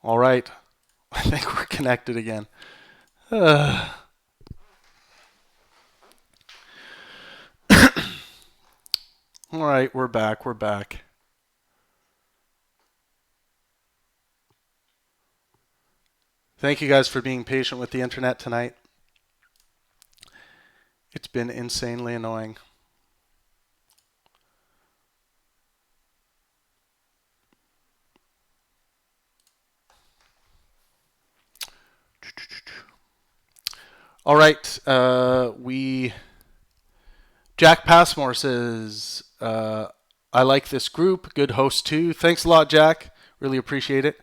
all right, I think we're connected again. All right, we're back. We're back. Thank you guys for being patient with the internet tonight. It's been insanely annoying. All right, Jack Passmore says, I like this group. Good host too. Thanks a lot, Jack. Really appreciate it.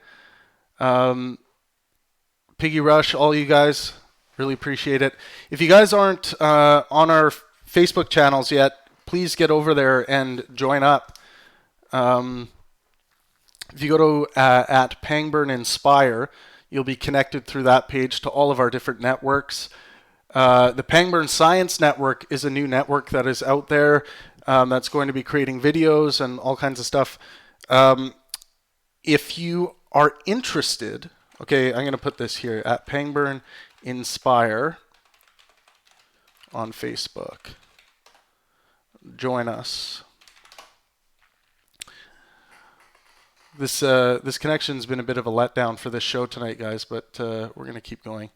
Piggy Rush, all you guys, really appreciate it. If you guys aren't on our Facebook channels yet, please get over there and join up. If you go to at Pangburn Inspire, you'll be connected through that page to all of our different networks. The Pangburn Science Network is a new network that is out there that's going to be creating videos and all kinds of stuff. If you are interested, okay, I'm going to put this here, at Pangburn Inspire on Facebook. Join us. This connection's been a bit of a letdown for this show tonight, guys, but we're going to keep going.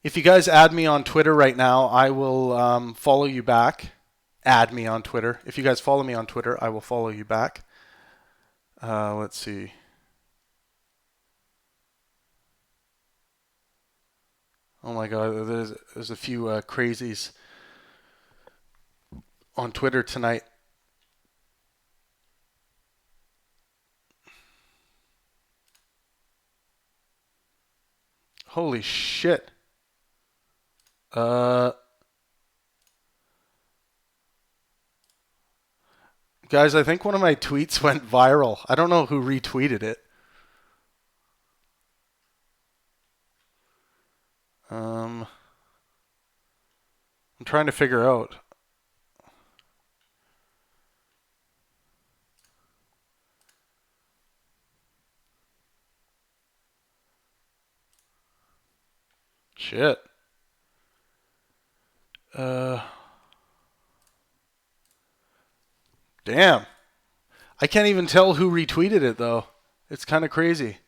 If you guys add me on Twitter right now, I will follow you back. Add me on Twitter. If you guys follow me on Twitter, I will follow you back. Let's see. Oh my God, there's a few crazies on Twitter tonight. Holy shit. Guys, I think one of my tweets went viral. I don't know who retweeted it. I'm trying to figure out. Shit. Damn. I can't even tell who retweeted it, though. It's kind of crazy.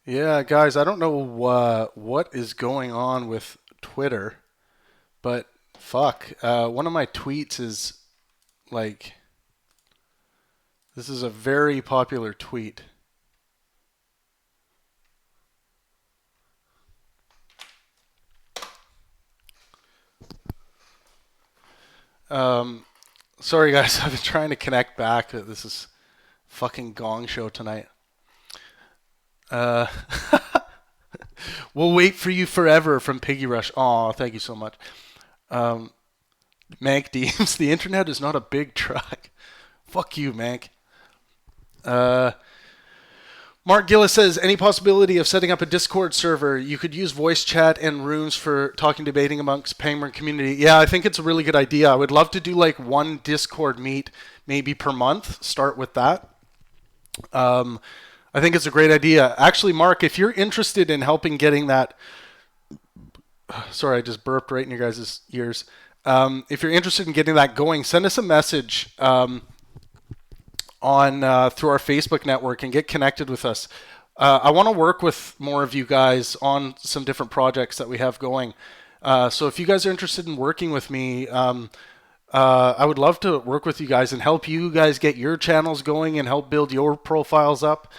Yeah, guys, I don't know what is going on with Twitter, but fuck. One of my tweets is like, this is a very popular tweet. Sorry guys, I've been trying to connect back. This is fucking gong show tonight. We'll wait for you forever from Piggy Rush. Aw, thank you so much. Mank Deems, the internet is not a big truck. Fuck you, Mank. Mark Gillis says, any possibility of setting up a Discord server? You could use voice chat and rooms for talking, debating amongst Penguin community. Yeah, I think it's a really good idea. I would love to do like one Discord meet maybe per month. Start with that. I think it's a great idea. Actually, Mark, if you're interested in helping getting that... Sorry, I just burped right in your guys' ears. If you're interested in getting that going, send us a message on through our Facebook network and get connected with us. I want to work with more of you guys on some different projects that we have going. So if you guys are interested in working with me, I would love to work with you guys and help you guys get your channels going and help build your profiles up.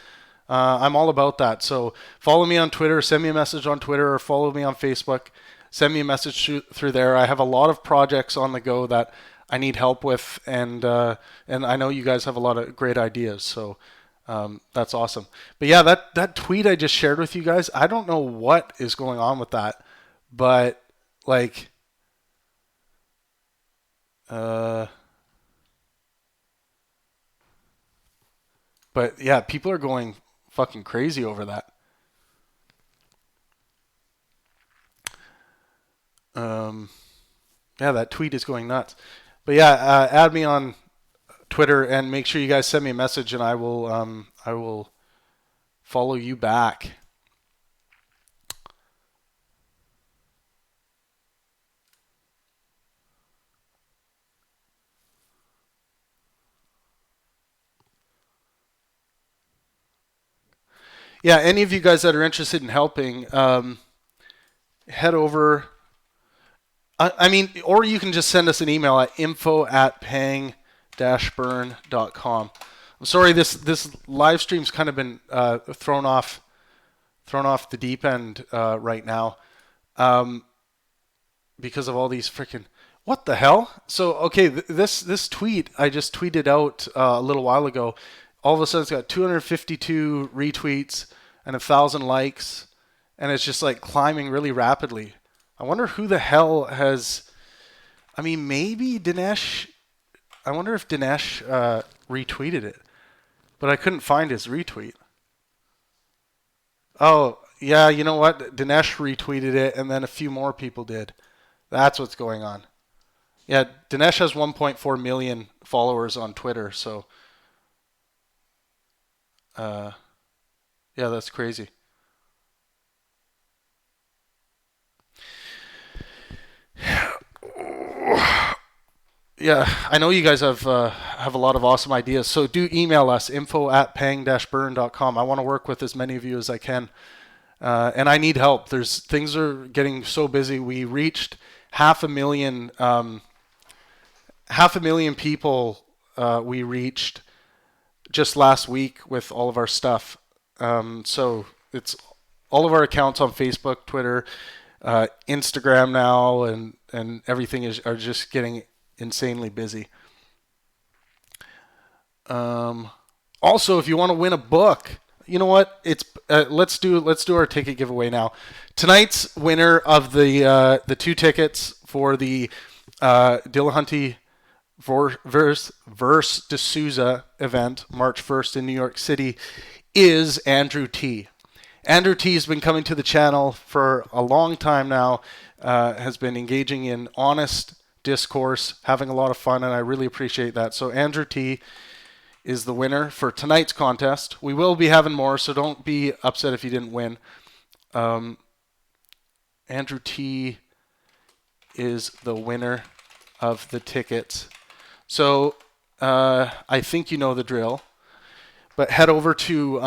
I'm all about that. So follow me on Twitter, send me a message on Twitter, or follow me on Facebook. Send me a message through there. I have a lot of projects on the go that I need help with, and I know you guys have a lot of great ideas. So that's awesome. But yeah, that tweet I just shared with you guys, I don't know what is going on with that, but like, but yeah, people are going fucking crazy over that. Yeah, that tweet is going nuts. But yeah, add me on Twitter and make sure you guys send me a message, and I will follow you back. Yeah, any of you guys that are interested in helping, head over. I mean, or you can just send us an email at info@pang-burn.com. I'm sorry, this live stream's kind of been thrown off the deep end right now because of all these freaking... What the hell? So, okay, this tweet I just tweeted out a little while ago. All of a sudden, it's got 252 retweets and 1,000 likes, and it's just like climbing really rapidly. I wonder who the hell has... I mean, maybe Dinesh... I wonder if Dinesh retweeted it, but I couldn't find his retweet. Oh, yeah, you know what? Dinesh retweeted it, and then a few more people did. That's what's going on. Yeah, Dinesh has 1.4 million followers on Twitter, so... yeah, that's crazy. Yeah, I know you guys have a lot of awesome ideas, so do email us, info@pang-burn.com. I want to work with as many of you as I can, and I need help. Things are getting so busy. We reached 500,000 people. We reached just last week with all of our stuff. So it's all of our accounts on Facebook, Twitter, Instagram now, and everything are just getting insanely busy. Also, if you want to win a book, you know what? It's let's do our ticket giveaway now. Tonight's winner of the 2 tickets for the Dillahunty versus D'Souza event, March 1st in New York City, is Andrew T. Andrew T has been coming to the channel for a long time now, has been engaging in honest discourse, having a lot of fun, and I really appreciate that. So Andrew T is the winner for tonight's contest. We will be having more, so don't be upset if you didn't win. Andrew T is the winner of the tickets. So I think you know the drill, but head over to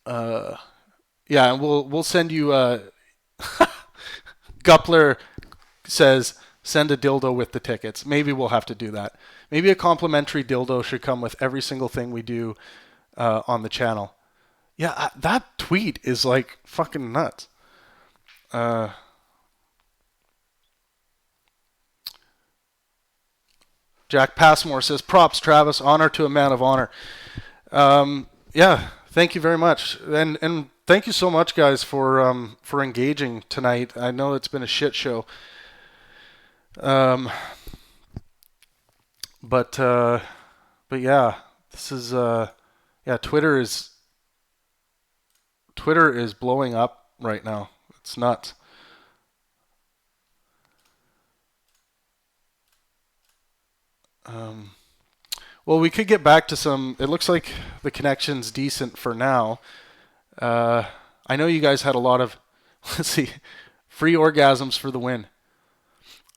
yeah, and we'll send you Guppler says send a dildo with the tickets. Maybe we'll have to do that. Maybe a complimentary dildo should come with every single thing we do on the channel. Yeah, that tweet is like fucking nuts. Jack Passmore says, props, Travis. Honor to a man of honor. Yeah, thank you very much. And thank you so much, guys, for engaging tonight. I know it's been a shit show. But yeah, this is Yeah, Twitter is blowing up right now. It's nuts. Well, we could get back to some. It looks like the connection's decent for now. I know you guys had a lot of, let's see, free orgasms for the win.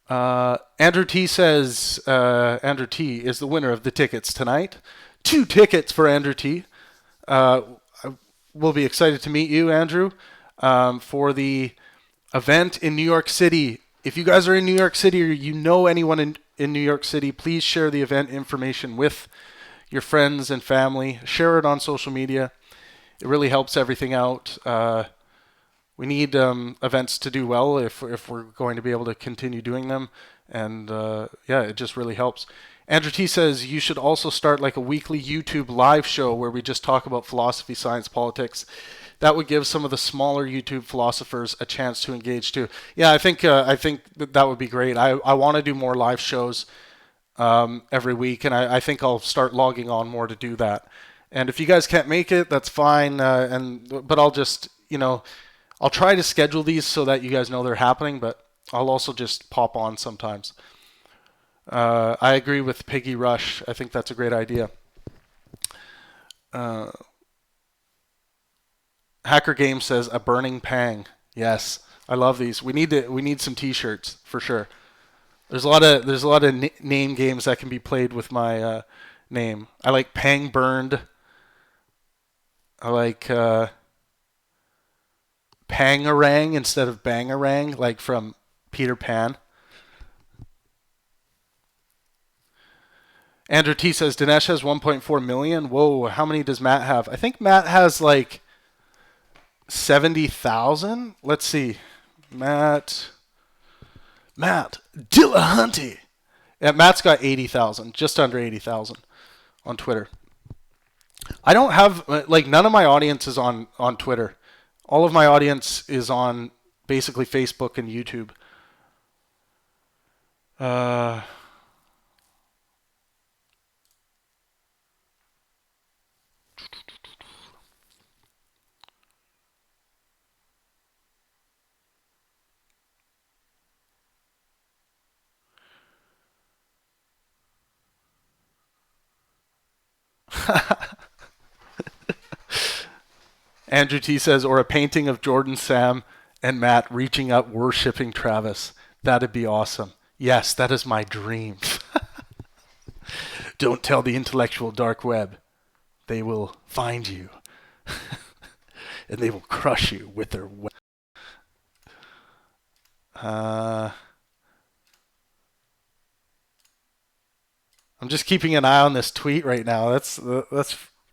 Andrew T says Andrew T is the winner of the tickets tonight. 2 tickets for Andrew T. We'll be excited to meet you, Andrew, for the event in New York City. If you guys are in New York City or you know anyone in New York City, please share the event information with your friends and family. Share it on social media. It really helps everything out. We need events to do well if we're going to be able to continue doing them. And yeah, it just really helps. Andrew T says you should also start like a weekly YouTube live show where we just talk about philosophy, science, politics. That would give some of the smaller YouTube philosophers a chance to engage too. Yeah, I think that would be great. I want to do more live shows every week, and I think I'll start logging on more to do that. And if you guys can't make it, that's fine. But I'll just I'll try to schedule these so that you guys know they're happening. But I'll also just pop on sometimes. I agree with Piggy Rush. I think that's a great idea. Hacker Game says a burning pang. Yes, I love these. We need some T-shirts for sure. There's a lot of name games that can be played with my name. I like Pang Burned. I like Pangarang instead of Bangarang, like from Peter Pan. Andrew T says Dinesh has 1.4 million. Whoa, how many does Matt have? I think Matt has like 70,000. Let's see. Matt Dillahunty. Yeah, Matt's got 80,000, just under 80,000 on Twitter. I don't have, like, none of my audience is on Twitter. All of my audience is on basically Facebook and YouTube. Andrew T says, or a painting of Jordan, Sam, and Matt reaching up, worshipping Travis. That'd be awesome. Yes, that is my dream. Don't tell the intellectual dark web. They will find you. And they will crush you with their web. I'm just keeping an eye on this tweet right now. That's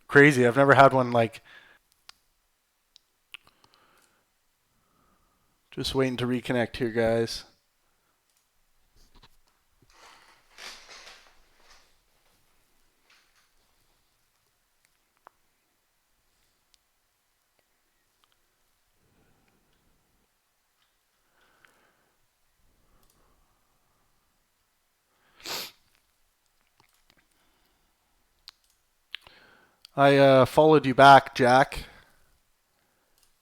crazy. I've never had one like... Just waiting to reconnect here, guys. I followed you back, Jack.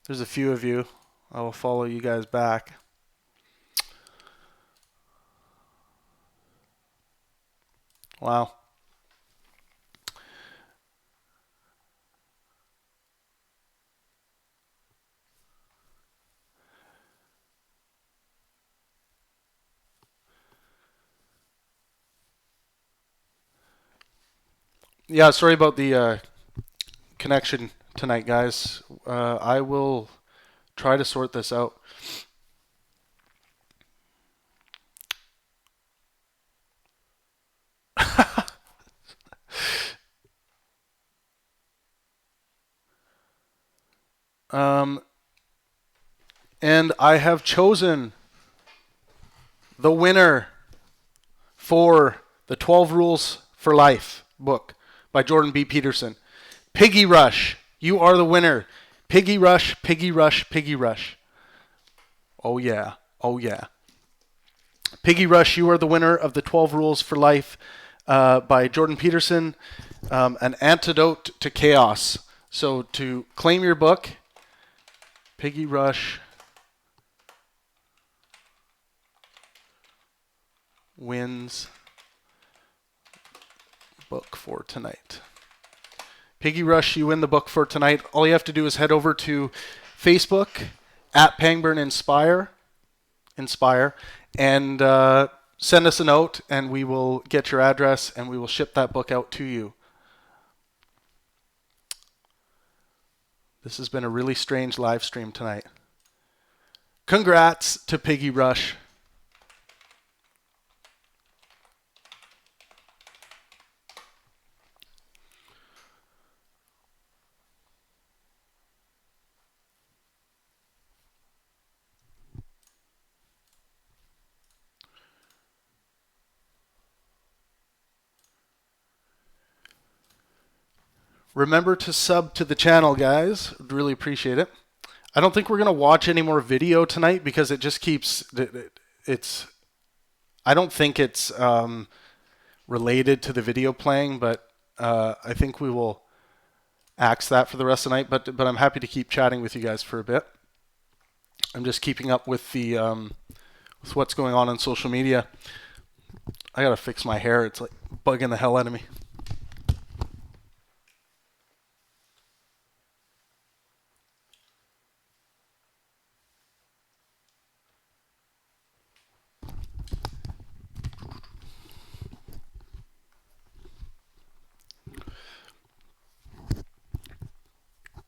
There's a few of you. I will follow you guys back. Wow. Yeah, sorry about the connection tonight, guys. I will try to sort this out. And I have chosen the winner for the 12 Rules for Life book by Jordan B. Peterson. Piggy Rush, you are the winner. Piggy Rush, Piggy Rush, Piggy Rush. Oh yeah, oh yeah. Piggy Rush, you are the winner of the 12 Rules for Life by Jordan Peterson. An Antidote to Chaos. So to claim your book, Piggy Rush wins book for tonight. Piggy Rush, you win the book for tonight. All you have to do is head over to Facebook at Pangburn Inspire, and send us a note, and we will get your address, and we will ship that book out to you. This has been a really strange live stream tonight. Congrats to Piggy Rush. Remember to sub to the channel, guys. I'd really appreciate it. I don't think we're going to watch any more video tonight because it just keeps... I don't think it's related to the video playing, but I think we will axe that for the rest of the night. But I'm happy to keep chatting with you guys for a bit. I'm just keeping up with the with what's going on social media. I got to fix my hair. It's like bugging the hell out of me.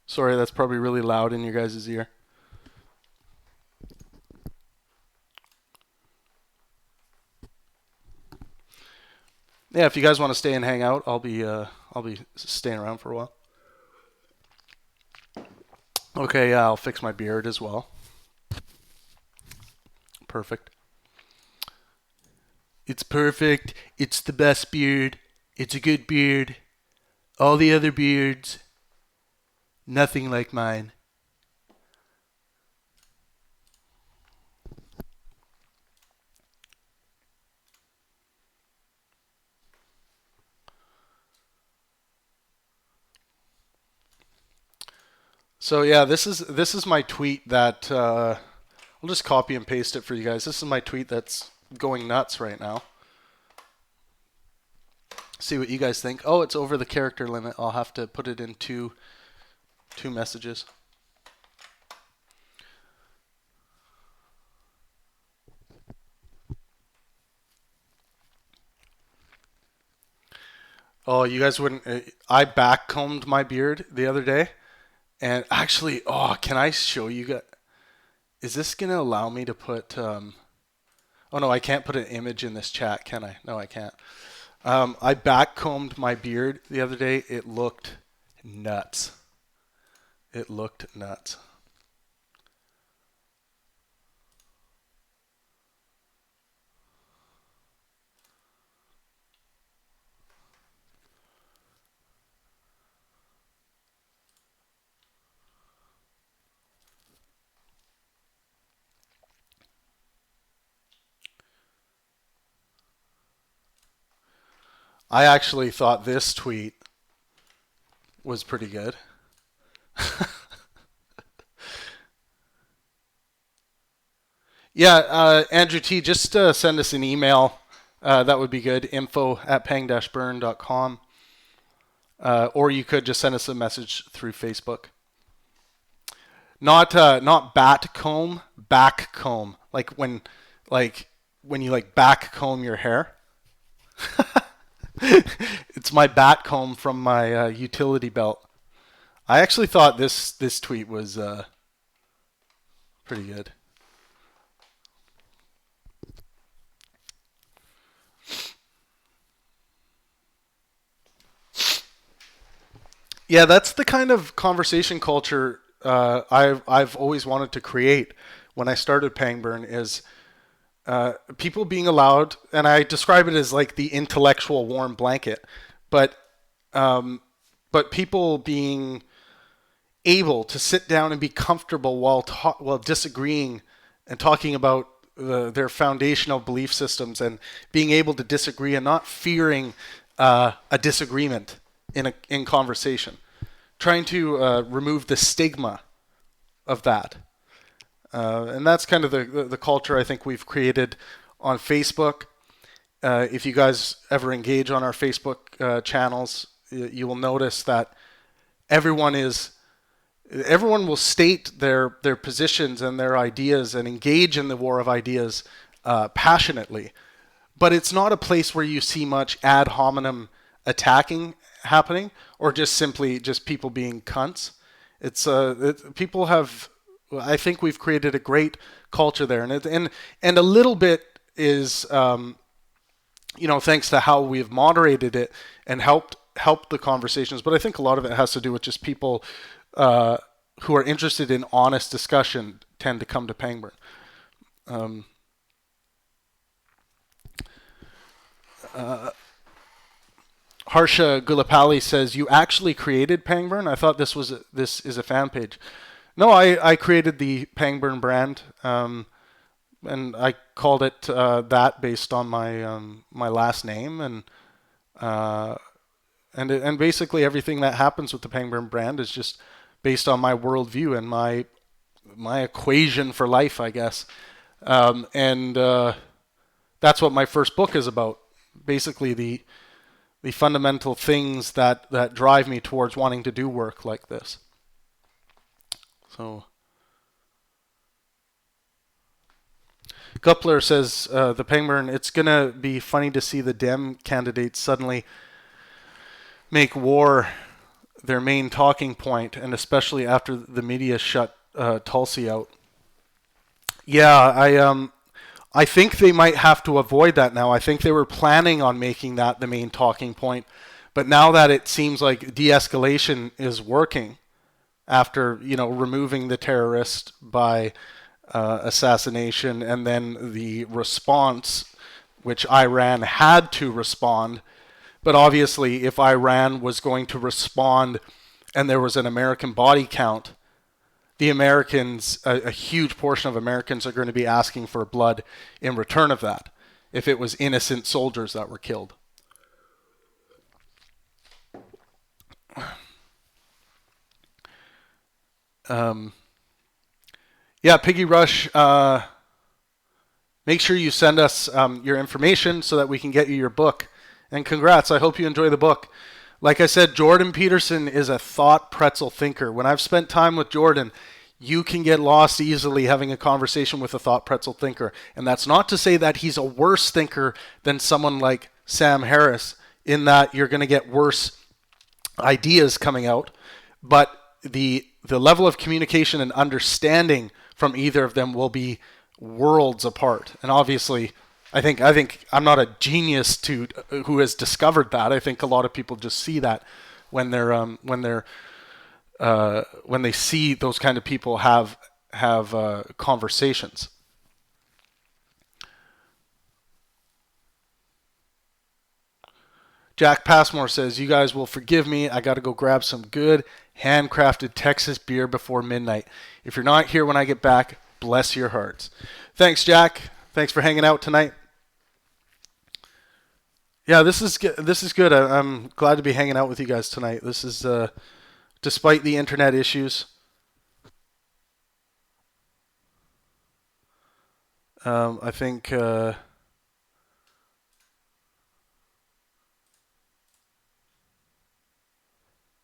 Sorry, that's probably really loud in your guys' ear. Yeah, if you guys want to stay and hang out, I'll be staying around for a while. Okay, yeah, I'll fix my beard as well. Perfect. It's perfect. It's the best beard. It's a good beard. All the other beards, nothing like mine. So yeah, this is my tweet that I'll just copy and paste it for you guys. This is my tweet that's going nuts right now. See what you guys think. Oh, it's over the character limit. I'll have to put it in two messages. Oh, you guys wouldn't... I backcombed my beard the other day. And actually, can I show you guys? Is this going to allow me to put... Oh, no, I can't put an image in this chat, can I? No, I can't. I backcombed my beard the other day. It looked nuts. It looked nuts. I actually thought this tweet was pretty good. Yeah, Andrew T, just send us an email. That would be good. info@pang-burn.com. Or you could just send us a message through Facebook. Not bat comb, back comb. Like when you back comb your hair. It's my bat comb from my utility belt. I actually thought this tweet was pretty good. Yeah, that's the kind of conversation culture I've always wanted to create when I started Pangburn is people being allowed, and I describe it as like the intellectual warm blanket, but people being able to sit down and be comfortable while disagreeing and talking about their foundational belief systems and being able to disagree and not fearing a disagreement. in conversation, trying to remove the stigma of that. And that's kind of the culture I think we've created on Facebook. If you guys ever engage on our Facebook channels, you will notice that everyone will state their positions and their ideas and engage in the war of ideas passionately. But it's not a place where you see much ad hominem attacking happening, or just simply just people being cunts. People have. I think we've created a great culture there, and a little bit is thanks to how we've moderated it and helped the conversations. But I think a lot of it has to do with just people who are interested in honest discussion tend to come to Pangburn. Harsha Gulapalli says, you actually created Pangburn? I thought this is a fan page. No, I created the Pangburn brand, and I called it that based on my last name, and basically everything that happens with the Pangburn brand is just based on my worldview and my equation for life, I guess, and that's what my first book is about. Basically, the fundamental things that drive me towards wanting to do work like this. So, Gupler says, the Pangburn, it's going to be funny to see the Dem candidates suddenly make war their main talking point, and especially after the media shut Tulsi out. Yeah, I think they might have to avoid that now. I think they were planning on making that the main talking point, but now that it seems like de-escalation is working, after removing the terrorist by assassination, and then the response, which Iran had to respond. But obviously, if Iran was going to respond and there was an American body count, the Americans, a huge portion of Americans are going to be asking for blood in return of that, if it was innocent soldiers that were killed. Yeah, Piggy Rush, make sure you send us your information so that we can get you your book. And congrats, I hope you enjoy the book. Like I said, Jordan Peterson is a thought pretzel thinker. When I've spent time with Jordan, you can get lost easily having a conversation with a thought pretzel thinker. And that's not to say that he's a worse thinker than someone like Sam Harris, in that you're going to get worse ideas coming out. But the level of communication and understanding from either of them will be worlds apart. And obviously, I think I'm not a genius who has discovered that. I think a lot of people just see that when they see those kind of people have conversations. Jack Passmore says, you guys will forgive me. I got to go grab some good handcrafted Texas beer before midnight. If you're not here when I get back, bless your hearts. Thanks, Jack. Thanks for hanging out tonight. Yeah, this is good. I'm glad to be hanging out with you guys tonight. This is, despite the internet issues, I think...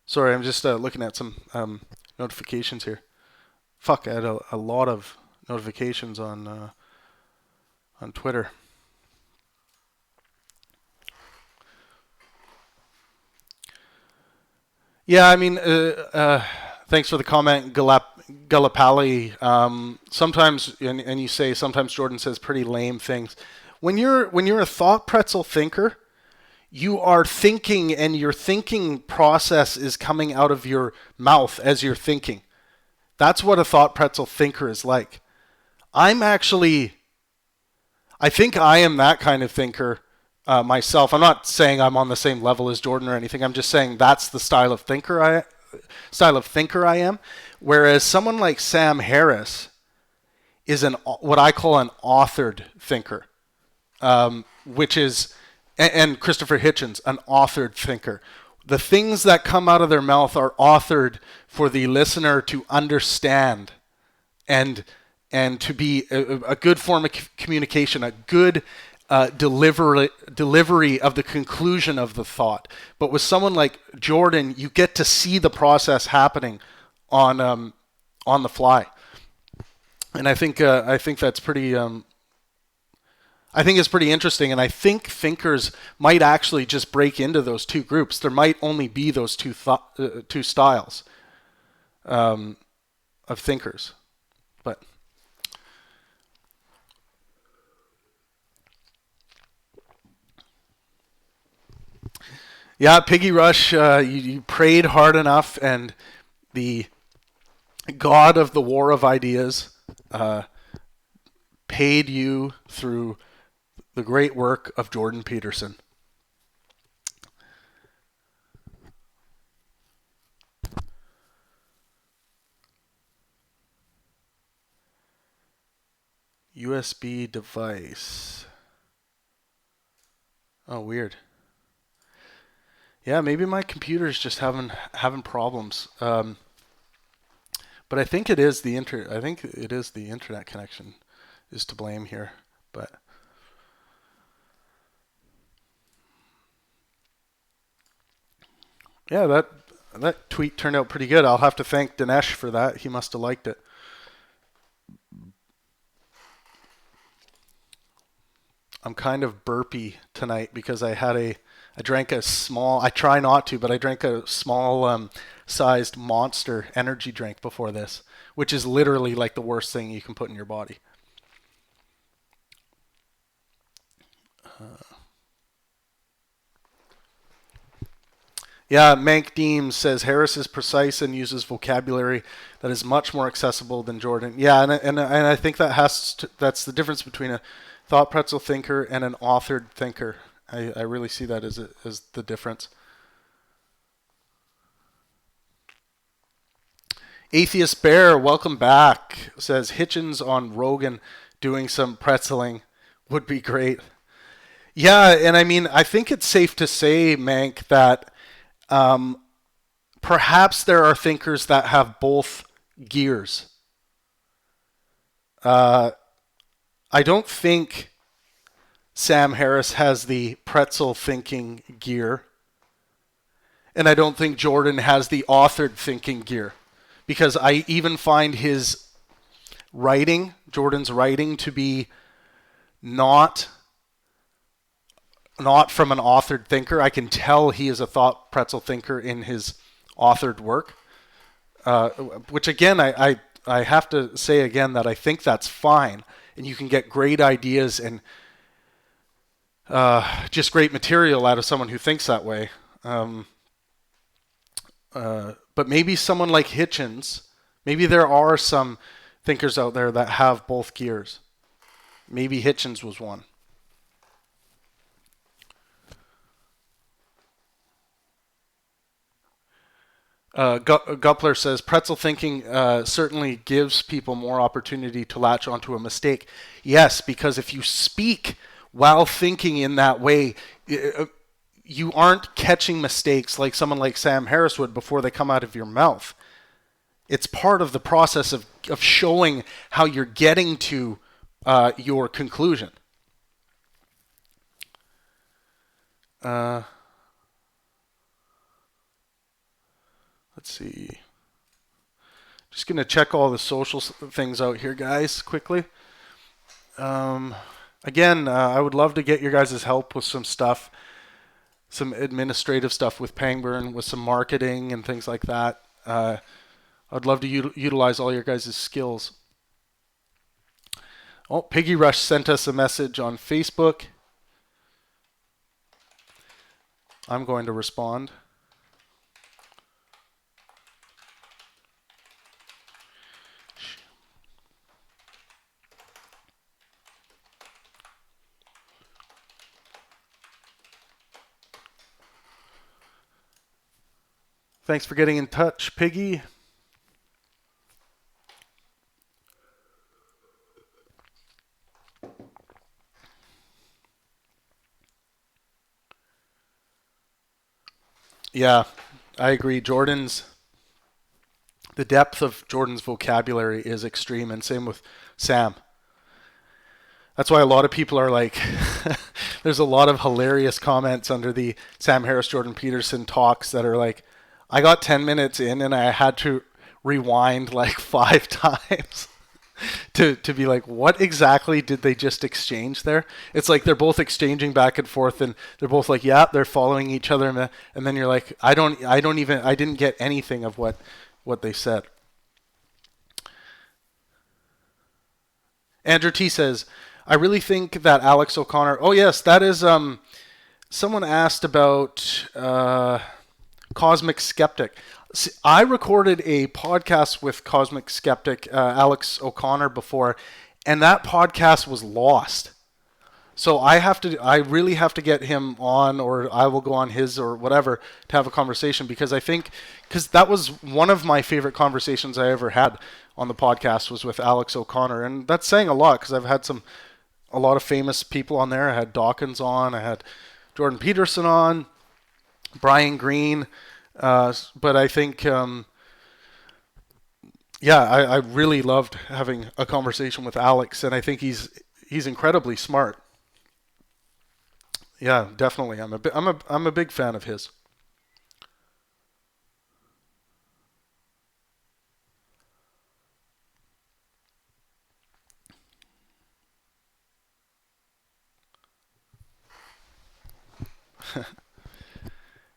Sorry, I'm just looking at some notifications here. Fuck, I had a lot of notifications on Twitter. Yeah, I mean, thanks for the comment, Gallipali. Sometimes, and you say sometimes Jordan says pretty lame things. When you're a thought pretzel thinker, you are thinking, and your thinking process is coming out of your mouth as you're thinking. That's what a thought pretzel thinker is like. I think I am that kind of thinker myself. I'm not saying I'm on the same level as Jordan or anything. I'm just saying that's the style of thinker I am. Whereas someone like Sam Harris is what I call an authored thinker, which is... And Christopher Hitchens, an authored thinker, the things that come out of their mouth are authored for the listener to understand and to be a good form of communication, a good delivery of the conclusion of the thought. But with someone like Jordan, you get to see the process happening on the fly, and I think that's pretty. I think it's pretty interesting, and I think thinkers might actually just break into those two groups. There might only be those two styles of thinkers, but. Yeah, Piggy Rush, you prayed hard enough, and the god of the war of ideas paid you through the great work of Jordan Peterson. USB device. Oh, weird. Yeah, maybe my computer's just having problems. But I think it is the internet connection is to blame here. But yeah, that tweet turned out pretty good. I'll have to thank Dinesh for that. He must have liked it. I'm kind of burpy tonight because I drank a small, I try not to, but I drank a small sized Monster energy drink before this, which is literally like the worst thing you can put in your body. Yeah, Mank Deems says Harris is precise and uses vocabulary that is much more accessible than Jordan. Yeah, and I think that's the difference between a thought pretzel thinker and an authored thinker. I really see that as the difference. Atheist Bear, welcome back, says Hitchens on Rogan doing some pretzeling would be great. Yeah, and I mean, I think it's safe to say, Mank, that perhaps there are thinkers that have both gears. I don't think Sam Harris has the pretzel thinking gear. And I don't think Jordan has the authored thinking gear. Because I even find his writing, Jordan's writing, to be not from an authored thinker. I can tell he is a thought pretzel thinker in his authored work. Which again, I have to say again that I think that's fine. And you can get great ideas and just great material out of someone who thinks that way. But maybe someone like Hitchens, maybe there are some thinkers out there that have both gears. Maybe Hitchens was one. Guppler says, pretzel thinking certainly gives people more opportunity to latch onto a mistake. Yes, because if you speak while thinking in that way, you aren't catching mistakes like someone like Sam Harris would before they come out of your mouth. It's part of the process of showing how you're getting to your conclusion. Let's see. Just going to check all the social things out here, guys, quickly. Again, I would love to get your guys' help with some stuff. Some administrative stuff with Pangburn, with some marketing and things like that. I'd love to utilize all your guys' skills. Oh, Piggy Rush sent us a message on Facebook. I'm going to respond. Thanks for getting in touch, Piggy. Yeah, I agree. The depth of Jordan's vocabulary is extreme, and same with Sam. That's why a lot of people are like, there's a lot of hilarious comments under the Sam Harris, Jordan Peterson talks that are like, I got 10 minutes in and I had to rewind like 5 times to be like, what exactly did they just exchange there? It's like they're both exchanging back and forth, and they're both like, yeah, they're following each other, and then you're like, I didn't get anything of what they said. Andrew T says, I really think that Alex O'Connor. Oh yes, that is. Someone asked about Cosmic Skeptic. See, I recorded a podcast with Cosmic Skeptic Alex O'Connor before, and that podcast was lost. So I really have to get him on, or I will go on his or whatever to have a conversation, because that was one of my favorite conversations I ever had on the podcast was with Alex O'Connor, and that's saying a lot because I've had a lot of famous people on there. I had Dawkins on, I had Jordan Peterson on, Brian Greene, but I think I really loved having a conversation with Alex, and I think he's incredibly smart. Yeah, definitely. I'm a big fan of his.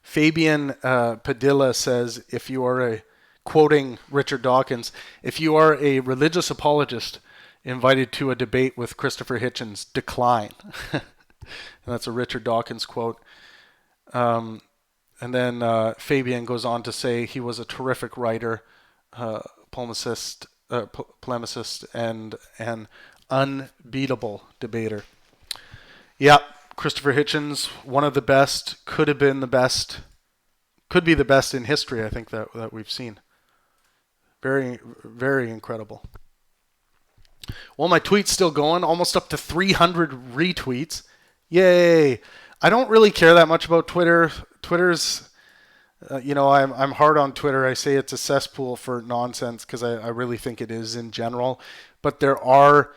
Fabian Padilla says, if you are quoting Richard Dawkins, if you are a religious apologist invited to a debate with Christopher Hitchens, decline. And that's a Richard Dawkins quote. And then Fabian goes on to say he was a terrific writer, polemicist, and an unbeatable debater. Yeah, Christopher Hitchens, one of the best, could be the best in history, I think, that we've seen. Very, very incredible. Well, my tweet's still going, almost up to 300 retweets. Yay! I don't really care that much about Twitter. Twitter's, I'm hard on Twitter. I say it's a cesspool for nonsense because I really think it is in general. But there are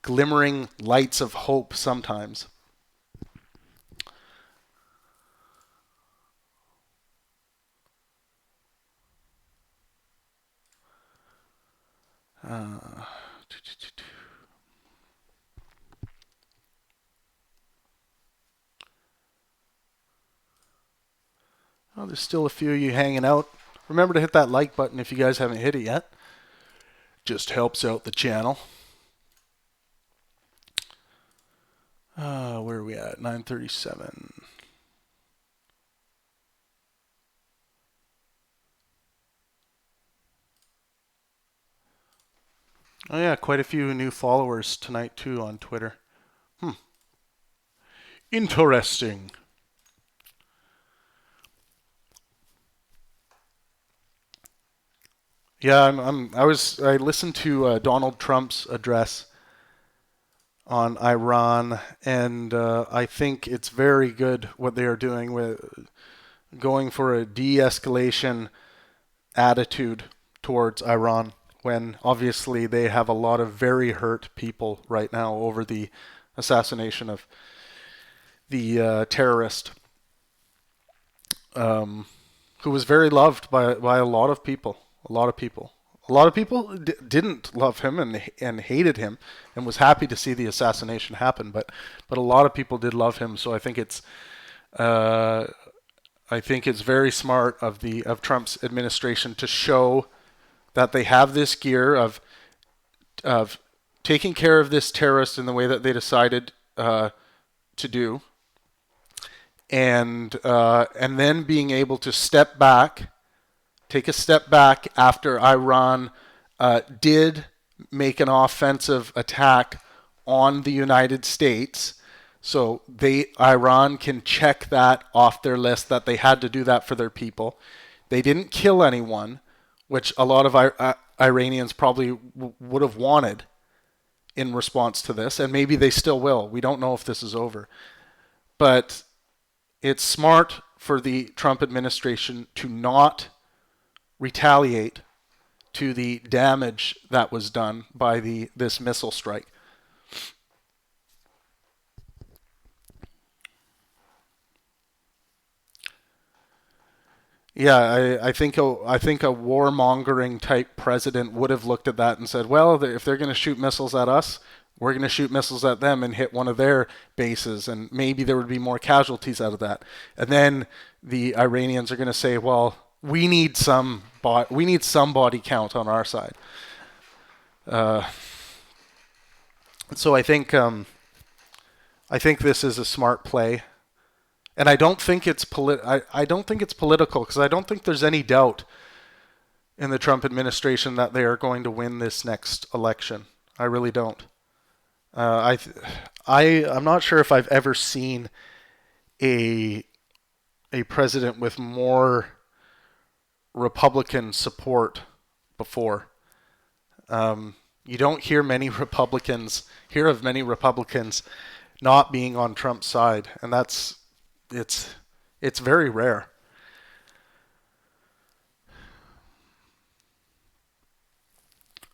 glimmering lights of hope sometimes. Oh, there's still a few of you hanging out. Remember to hit that like button if you guys haven't hit it yet. Just helps out the channel. Where are we at? 9:37. Oh yeah, quite a few new followers tonight too on Twitter. Interesting. Yeah, I listened to Donald Trump's address on Iran, and I think it's very good what they are doing with going for a de-escalation attitude towards Iran, when obviously they have a lot of very hurt people right now over the assassination of the terrorist, who was very loved by a lot of people. A lot of people didn't love him and hated him and was happy to see the assassination happen, but a lot of people did love him. So I think it's very smart of Trump's administration to show that they have this gear of taking care of this terrorist in the way that they decided to do, and then being able to take a step back after Iran did make an offensive attack on the United States. So Iran can check that off their list, that they had to do that for their people. They didn't kill anyone, which a lot of Iranians probably would have wanted in response to this, and maybe they still will. We don't know if this is over. But it's smart for the Trump administration to not retaliate to the damage that was done by this missile strike. Yeah, I think a warmongering type president would have looked at that and said, well, if they're going to shoot missiles at us, we're going to shoot missiles at them and hit one of their bases, and maybe there would be more casualties out of that. And then the Iranians are going to say, well, we need some body count on our side. So I think this is a smart play. And I don't think it's I don't think it's political, because I don't think there's any doubt in the Trump administration that they are going to win this next election. I really don't. I'm not sure if I've ever seen a president with more Republican support before. You don't hear of many Republicans not being on Trump's side, and it's very rare.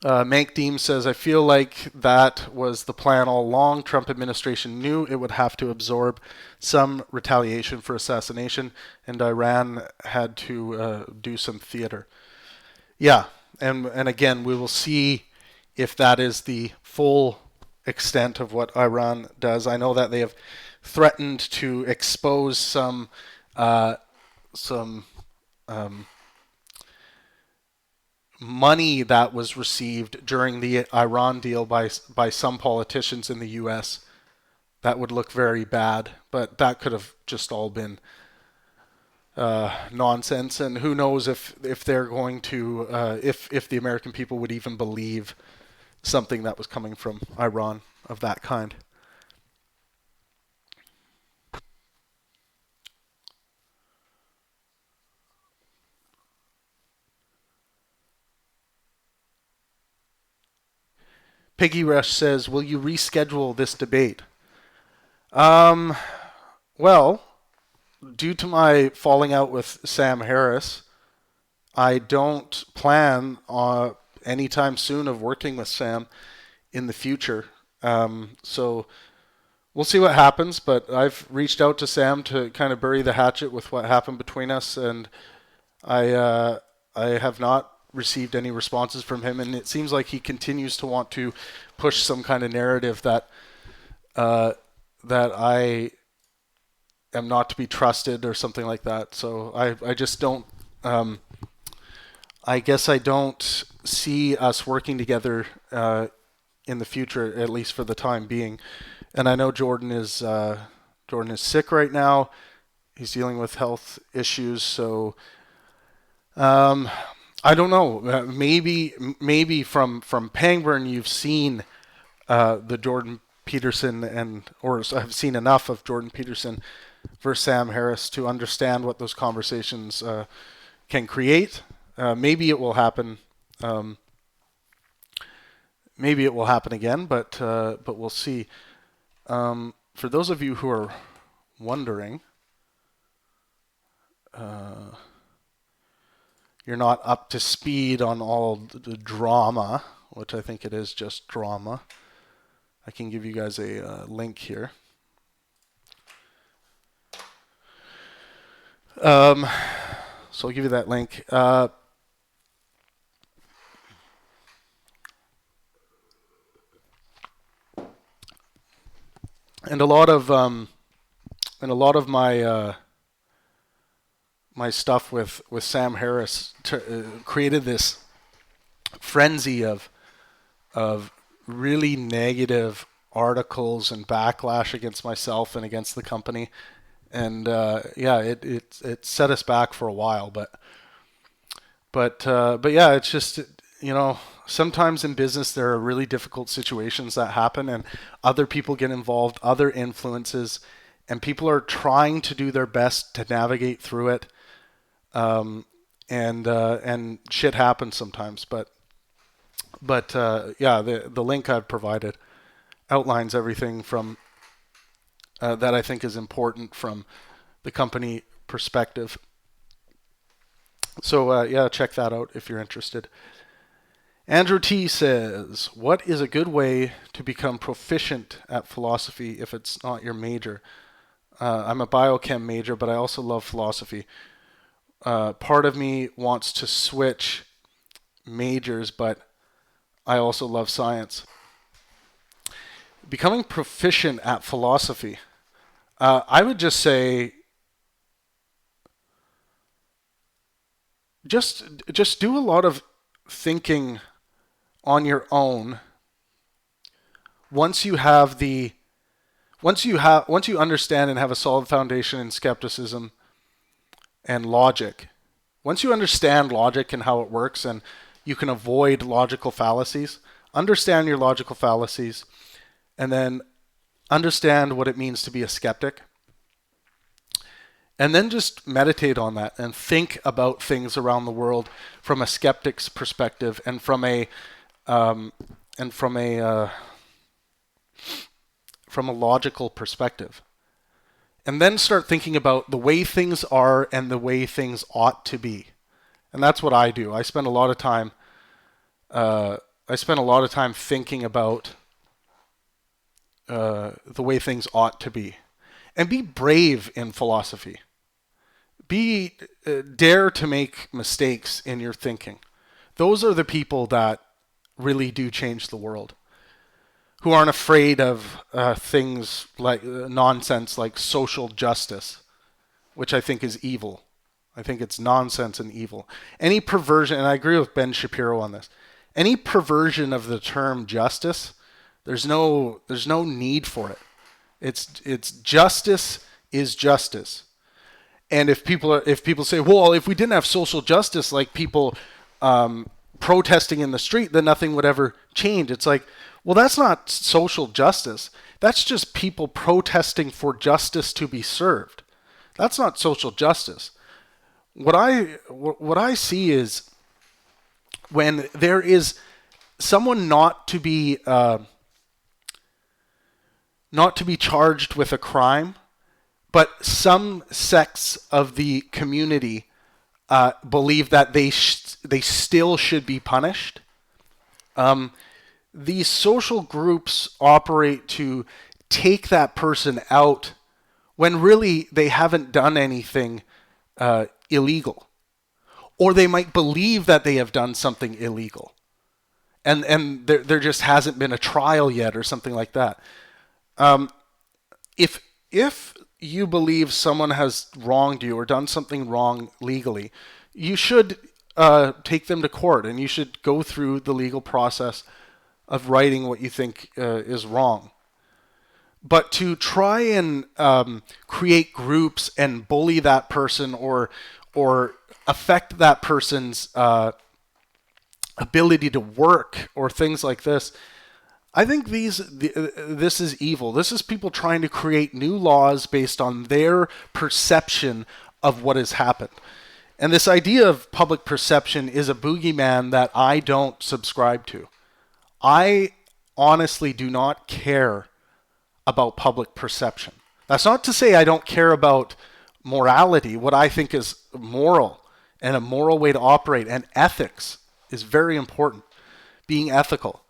Mank Deem says, I feel like that was the plan all along. Trump administration knew it would have to absorb some retaliation for assassination, and Iran had to do some theater. Yeah, and again, we will see if that is the full extent of what Iran does. I know that they have threatened to expose some money that was received during the Iran deal by some politicians in the U.S. That would look very bad, but that could have just all been nonsense. And who knows if they're going to if the American people would even believe something that was coming from Iran of that kind. Piggy Rush says, will you reschedule this debate? Well, due to my falling out with Sam Harris, I don't plan anytime soon of working with Sam in the future. So we'll see what happens, but I've reached out to Sam to kind of bury the hatchet with what happened between us, and I have not received any responses from him, and it seems like he continues to want to push some kind of narrative that I am not to be trusted or something like that. So I just don't. I guess I don't see us working together in the future, at least for the time being. And I know Jordan is sick right now. He's dealing with health issues, so. I don't know. Maybe from Pangburn you've seen the Jordan Peterson or have seen enough of Jordan Peterson versus Sam Harris to understand what those conversations can create. Maybe it will happen. Maybe it will happen again, but we'll see. For those of you who are wondering. You're not up to speed on all the drama, which I think it is just drama. I can give you guys a link here. So I'll give you that link. And a lot of my stuff with Sam Harris created this frenzy of really negative articles and backlash against myself and against the company, and it set us back for a while. But yeah, it's just sometimes in business there are really difficult situations that happen, and other people get involved, other influences, and people are trying to do their best to navigate through it. And shit happens sometimes, but the link I've provided outlines everything from that I think is important from the company perspective. So yeah, check that out if you're interested. Andrew T says, what is a good way to become proficient at philosophy if it's not your major? I'm a biochem major, but I also love philosophy. Part of me wants to switch majors, but I also love science. Becoming proficient at philosophy. I would just say, just do a lot of thinking on your own. Once you understand and have a solid foundation in skepticism and logic, once you understand logic and how it works, and you can avoid logical fallacies, understand your logical fallacies, and then understand what it means to be a skeptic, and then just meditate on that and think about things around the world from a skeptic's perspective and from a logical perspective. And then start thinking about the way things are and the way things ought to be. And that's what I do. I spend a lot of time thinking about the way things ought to be. And be brave in philosophy. Dare to make mistakes in your thinking. Those are the people that really do change the world. Who aren't afraid of things like nonsense like social justice, which I think is evil. I think it's nonsense and evil. Any perversion, and I agree with Ben Shapiro on this, any perversion of the term justice, there's no need for it. It's justice is justice. And if people say, well, if we didn't have social justice, like people protesting in the street, then nothing would ever change. It's like, well, that's not social justice. That's just people protesting for justice to be served. That's not social justice. What I see is when there is someone not to be charged with a crime, but some sects of the community believe that they still should be punished. These social groups operate to take that person out when really they haven't done anything illegal. Or they might believe that they have done something illegal. And there just hasn't been a trial yet or something like that. If you believe someone has wronged you or done something wrong legally, you should take them to court and you should go through the legal process of righting what you think is wrong. But to try and create groups and bully that person or affect that person's ability to work or things like this, I think this is evil. This is people trying to create new laws based on their perception of what has happened. And this idea of public perception is a boogeyman that I don't subscribe to. I honestly do not care about public perception. That's not to say I don't care about morality, what I think is moral and a moral way to operate, and ethics is very important. Being ethical.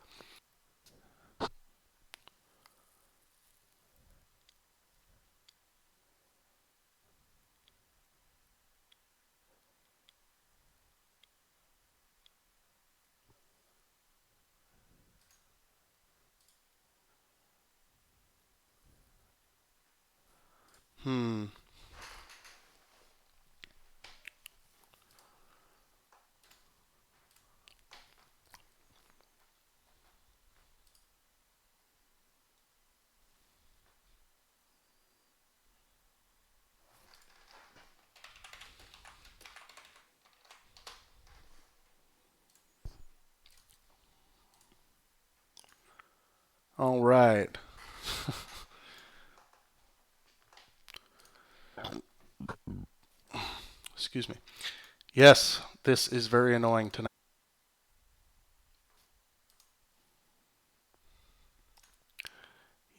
All right. Excuse me. Yes, this is very annoying tonight.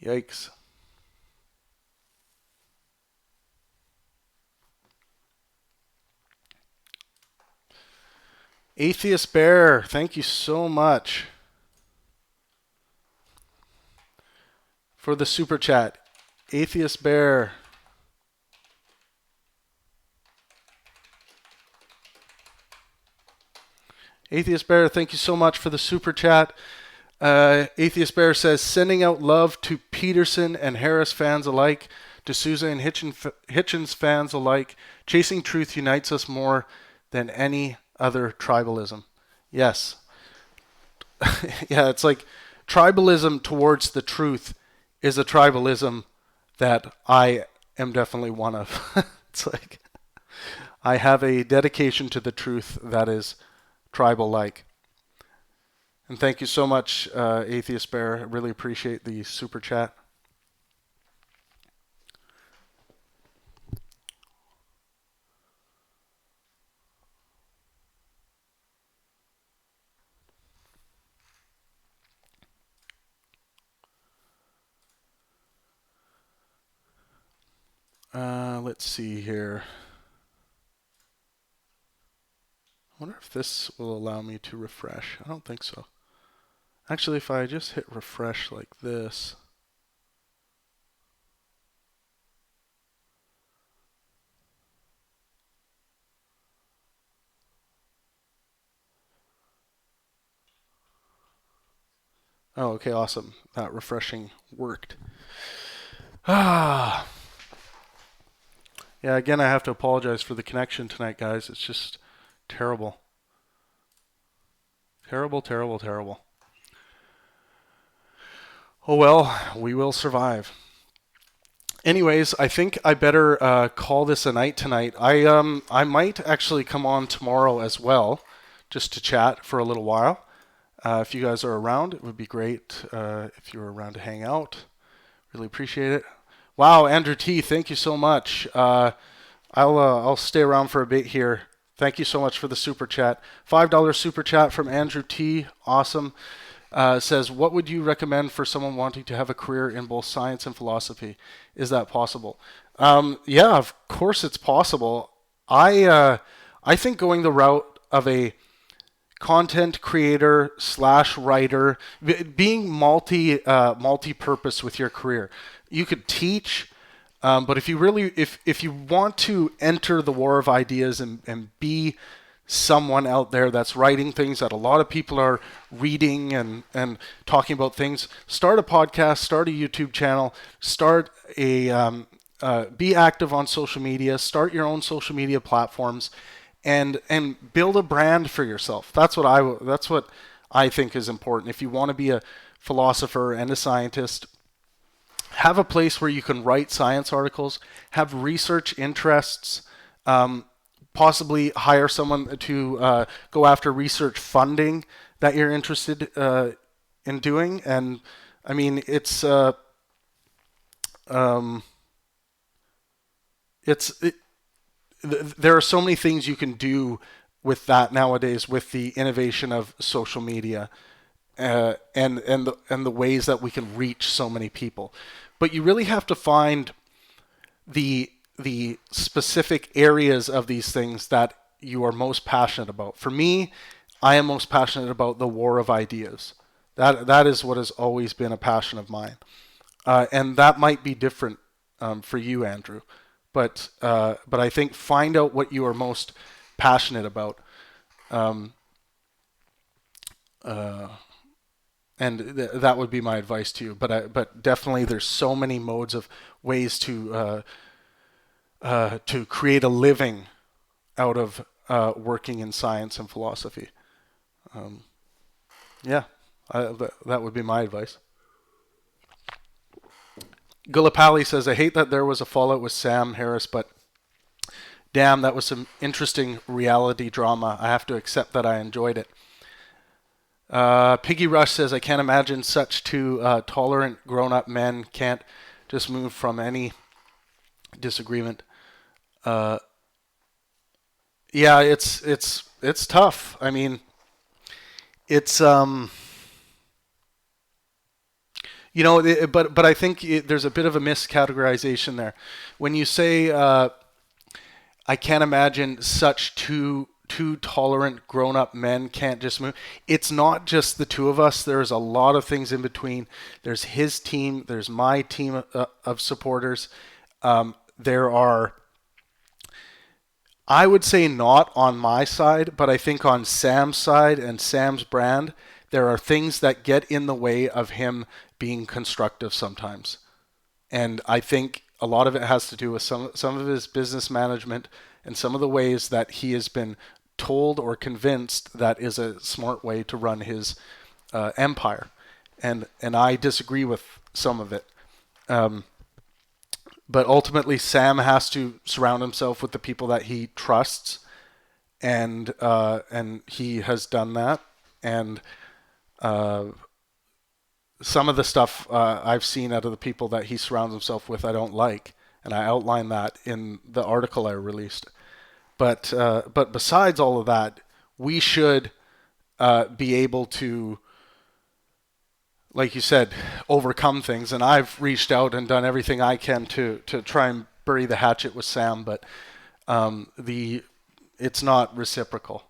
Yikes. Atheist Bear, thank you so much for the super chat. Atheist Bear. Atheist Bear, thank you so much for the super chat. Atheist Bear says, sending out love to Peterson and Harris fans alike, D'Souza and Hitchens fans alike. Chasing truth unites us more than any other tribalism. Yes. Yeah, it's like tribalism towards the truth is a tribalism that I am definitely one of. It's like I have a dedication to the truth that is tribal-like. And thank you so much, Atheist Bear. I really appreciate the super chat. Let's see here. I wonder if this will allow me to refresh. I don't think so. Actually, if I just hit refresh like this. Oh, okay, awesome. That refreshing worked. Ah. Yeah, again, I have to apologize for the connection tonight, guys. It's just terrible. Terrible, terrible, terrible. Oh well, we will survive. Anyways, I think I better call this a night tonight. I might actually come on tomorrow as well, just to chat for a little while. If you guys are around, it would be great if you were around to hang out. Really appreciate it. Wow, Andrew T, thank you so much. I'll stay around for a bit here. Thank you so much for the super chat. $5 super chat from Andrew T. Awesome. Says, what would you recommend for someone wanting to have a career in both science and philosophy? Is that possible? Yeah, of course it's possible. I think going the route of a content creator / writer, being multi-purpose with your career. You could teach, but if you want to enter the war of ideas and be someone out there that's writing things that a lot of people are reading and talking about things, start a podcast, start a YouTube channel, start be active on social media, start your own social media platforms, and build a brand for yourself. That's what I think is important. If you want to be a philosopher and a scientist, have a place where you can write science articles, have research interests, possibly hire someone to go after research funding that you're interested in doing. And I mean, there are so many things you can do with that nowadays with the innovation of social media and the ways that we can reach so many people. But you really have to find the specific areas of these things that you are most passionate about. For me, I am most passionate about the war of ideas. That is what has always been a passion of mine. And that might be different for you, Andrew. But I think find out what you are most passionate about. And that would be my advice to you. But definitely there's so many modes of ways to create a living out of working in science and philosophy. That would be my advice. Gulapali says, I hate that there was a fallout with Sam Harris, but damn, that was some interesting reality drama. I have to accept that I enjoyed it. Piggy Rush says, I can't imagine such two tolerant grown-up men can't just move from any disagreement. Yeah, it's tough. I mean, it's but I think there's a bit of a miscategorization there when you say I can't imagine such two two tolerant grown-up men can't just move. It's not just the two of us. There's a lot of things in between. There's his team. There's my team of supporters. There are, I would say not on my side, but I think on Sam's side and Sam's brand, there are things that get in the way of him being constructive sometimes. And I think a lot of it has to do with some of his business management and some of the ways that he has been told or convinced that is a smart way to run his empire. And I disagree with some of it. But ultimately, Sam has to surround himself with the people that he trusts, and he has done that. And some of the stuff I've seen out of the people that he surrounds himself with, I don't like, and I outline that in the article I released. But besides all of that, we should be able to, like you said, overcome things. And I've reached out and done everything I can to try and bury the hatchet with Sam, but it's not reciprocal.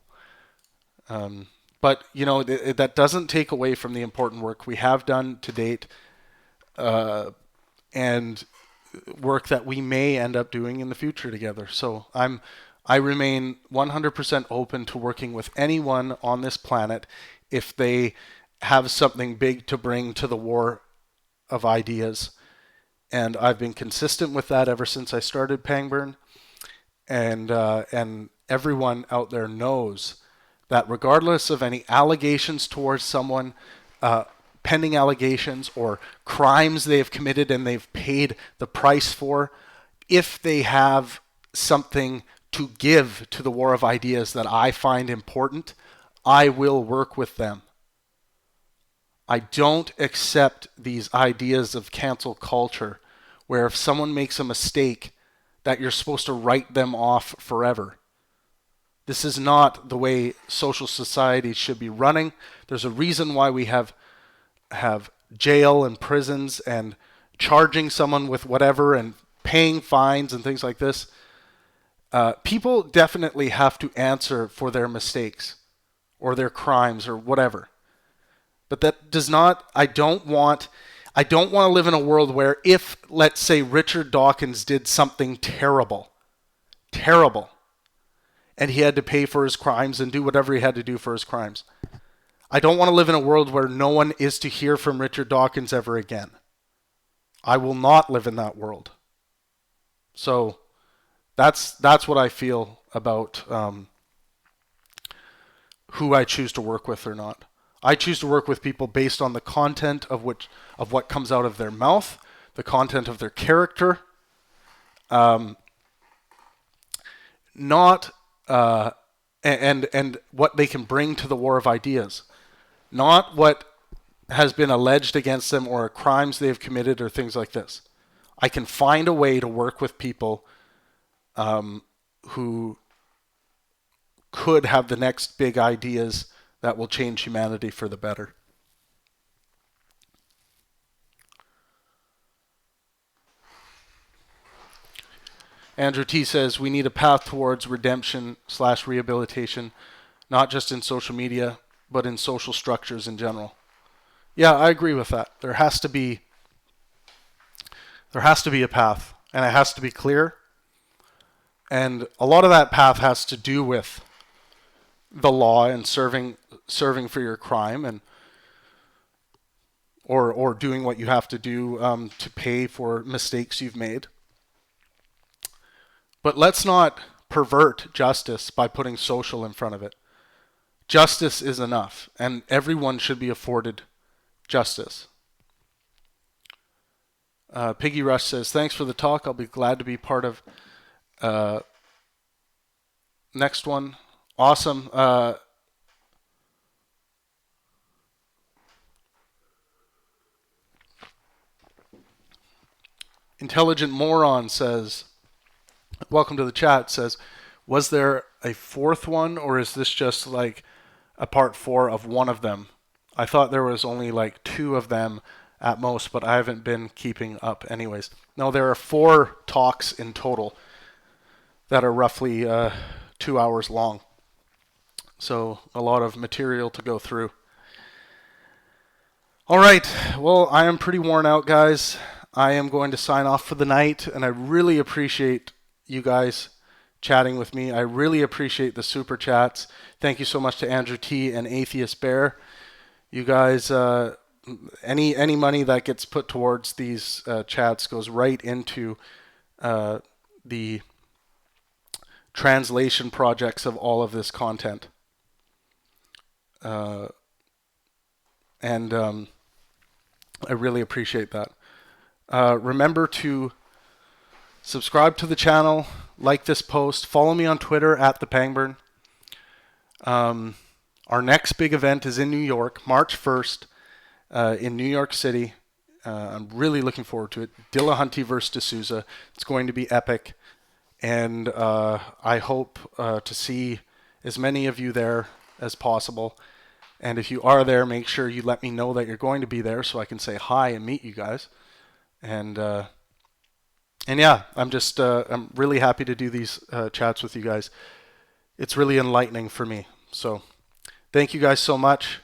But, you know, that doesn't take away from the important work we have done to date, and work that we may end up doing in the future together. So I remain 100% open to working with anyone on this planet if they have something big to bring to the war of ideas. And I've been consistent with that ever since I started Pangburn. And everyone out there knows that regardless of any allegations towards someone, pending allegations or crimes they have committed and they've paid the price for, if they have something to give to the war of ideas that I find important, I will work with them. I don't accept these ideas of cancel culture where if someone makes a mistake that you're supposed to write them off forever. This is not the way social society should be running. There's a reason why we have jail and prisons and charging someone with whatever and paying fines and things like this. People definitely have to answer for their mistakes or their crimes or whatever. But that does not, I don't want to live in a world where if, let's say, Richard Dawkins did something terrible, and he had to pay for his crimes and do whatever he had to do for his crimes. I don't want to live in a world where no one is to hear from Richard Dawkins ever again. I will not live in that world. So that's what I feel about who I choose to work with or not. I choose to work with people based on the content of what comes out of their mouth, the content of their character, not and what they can bring to the war of ideas, not what has been alleged against them or crimes they have committed or things like this. I can find a way to work with people who could have the next big ideas that will change humanity for the better. Andrew T. says, we need a path towards redemption/rehabilitation, not just in social media, but in social structures in general. Yeah, I agree with that. There has to be a path, and it has to be clear. And a lot of that path has to do with the law and serving for your crime and or doing what you have to do to pay for mistakes you've made. But let's not pervert justice by putting social in front of it. Justice is enough, and everyone should be afforded justice. Piggy Rush says, thanks for the talk. I'll be glad to be part of next one. Awesome. Intelligent Moron says, welcome to the chat, says, was there a fourth one, or is this just like a part 4 of one of them? I thought there was only like 2 of them at most, but I haven't been keeping up anyways. No, there are 4 talks in total that are roughly 2 hours long. So a lot of material to go through. All right. Well, I am pretty worn out, guys. I am going to sign off for the night, and I really appreciate you guys chatting with me. I really appreciate the super chats. Thank you so much to Andrew T and Atheist Bear. You guys, any money that gets put towards these chats goes right into the translation projects of all of this content. And I really appreciate that. Remember to subscribe to the channel, like this post, follow me on Twitter at @thepangburn. Our next big event is in New York, March 1st, in New York City. I'm really looking forward to it. Dillahunty versus D'Souza. It's going to be epic. And I hope to see as many of you there as possible. And if you are there, make sure you let me know that you're going to be there so I can say hi and meet you guys. And yeah, I'm really happy to do these chats with you guys. It's really enlightening for me. So thank you guys so much.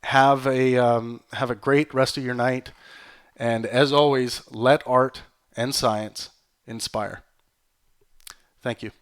Have a great rest of your night. And as always, let art and science inspire. Thank you.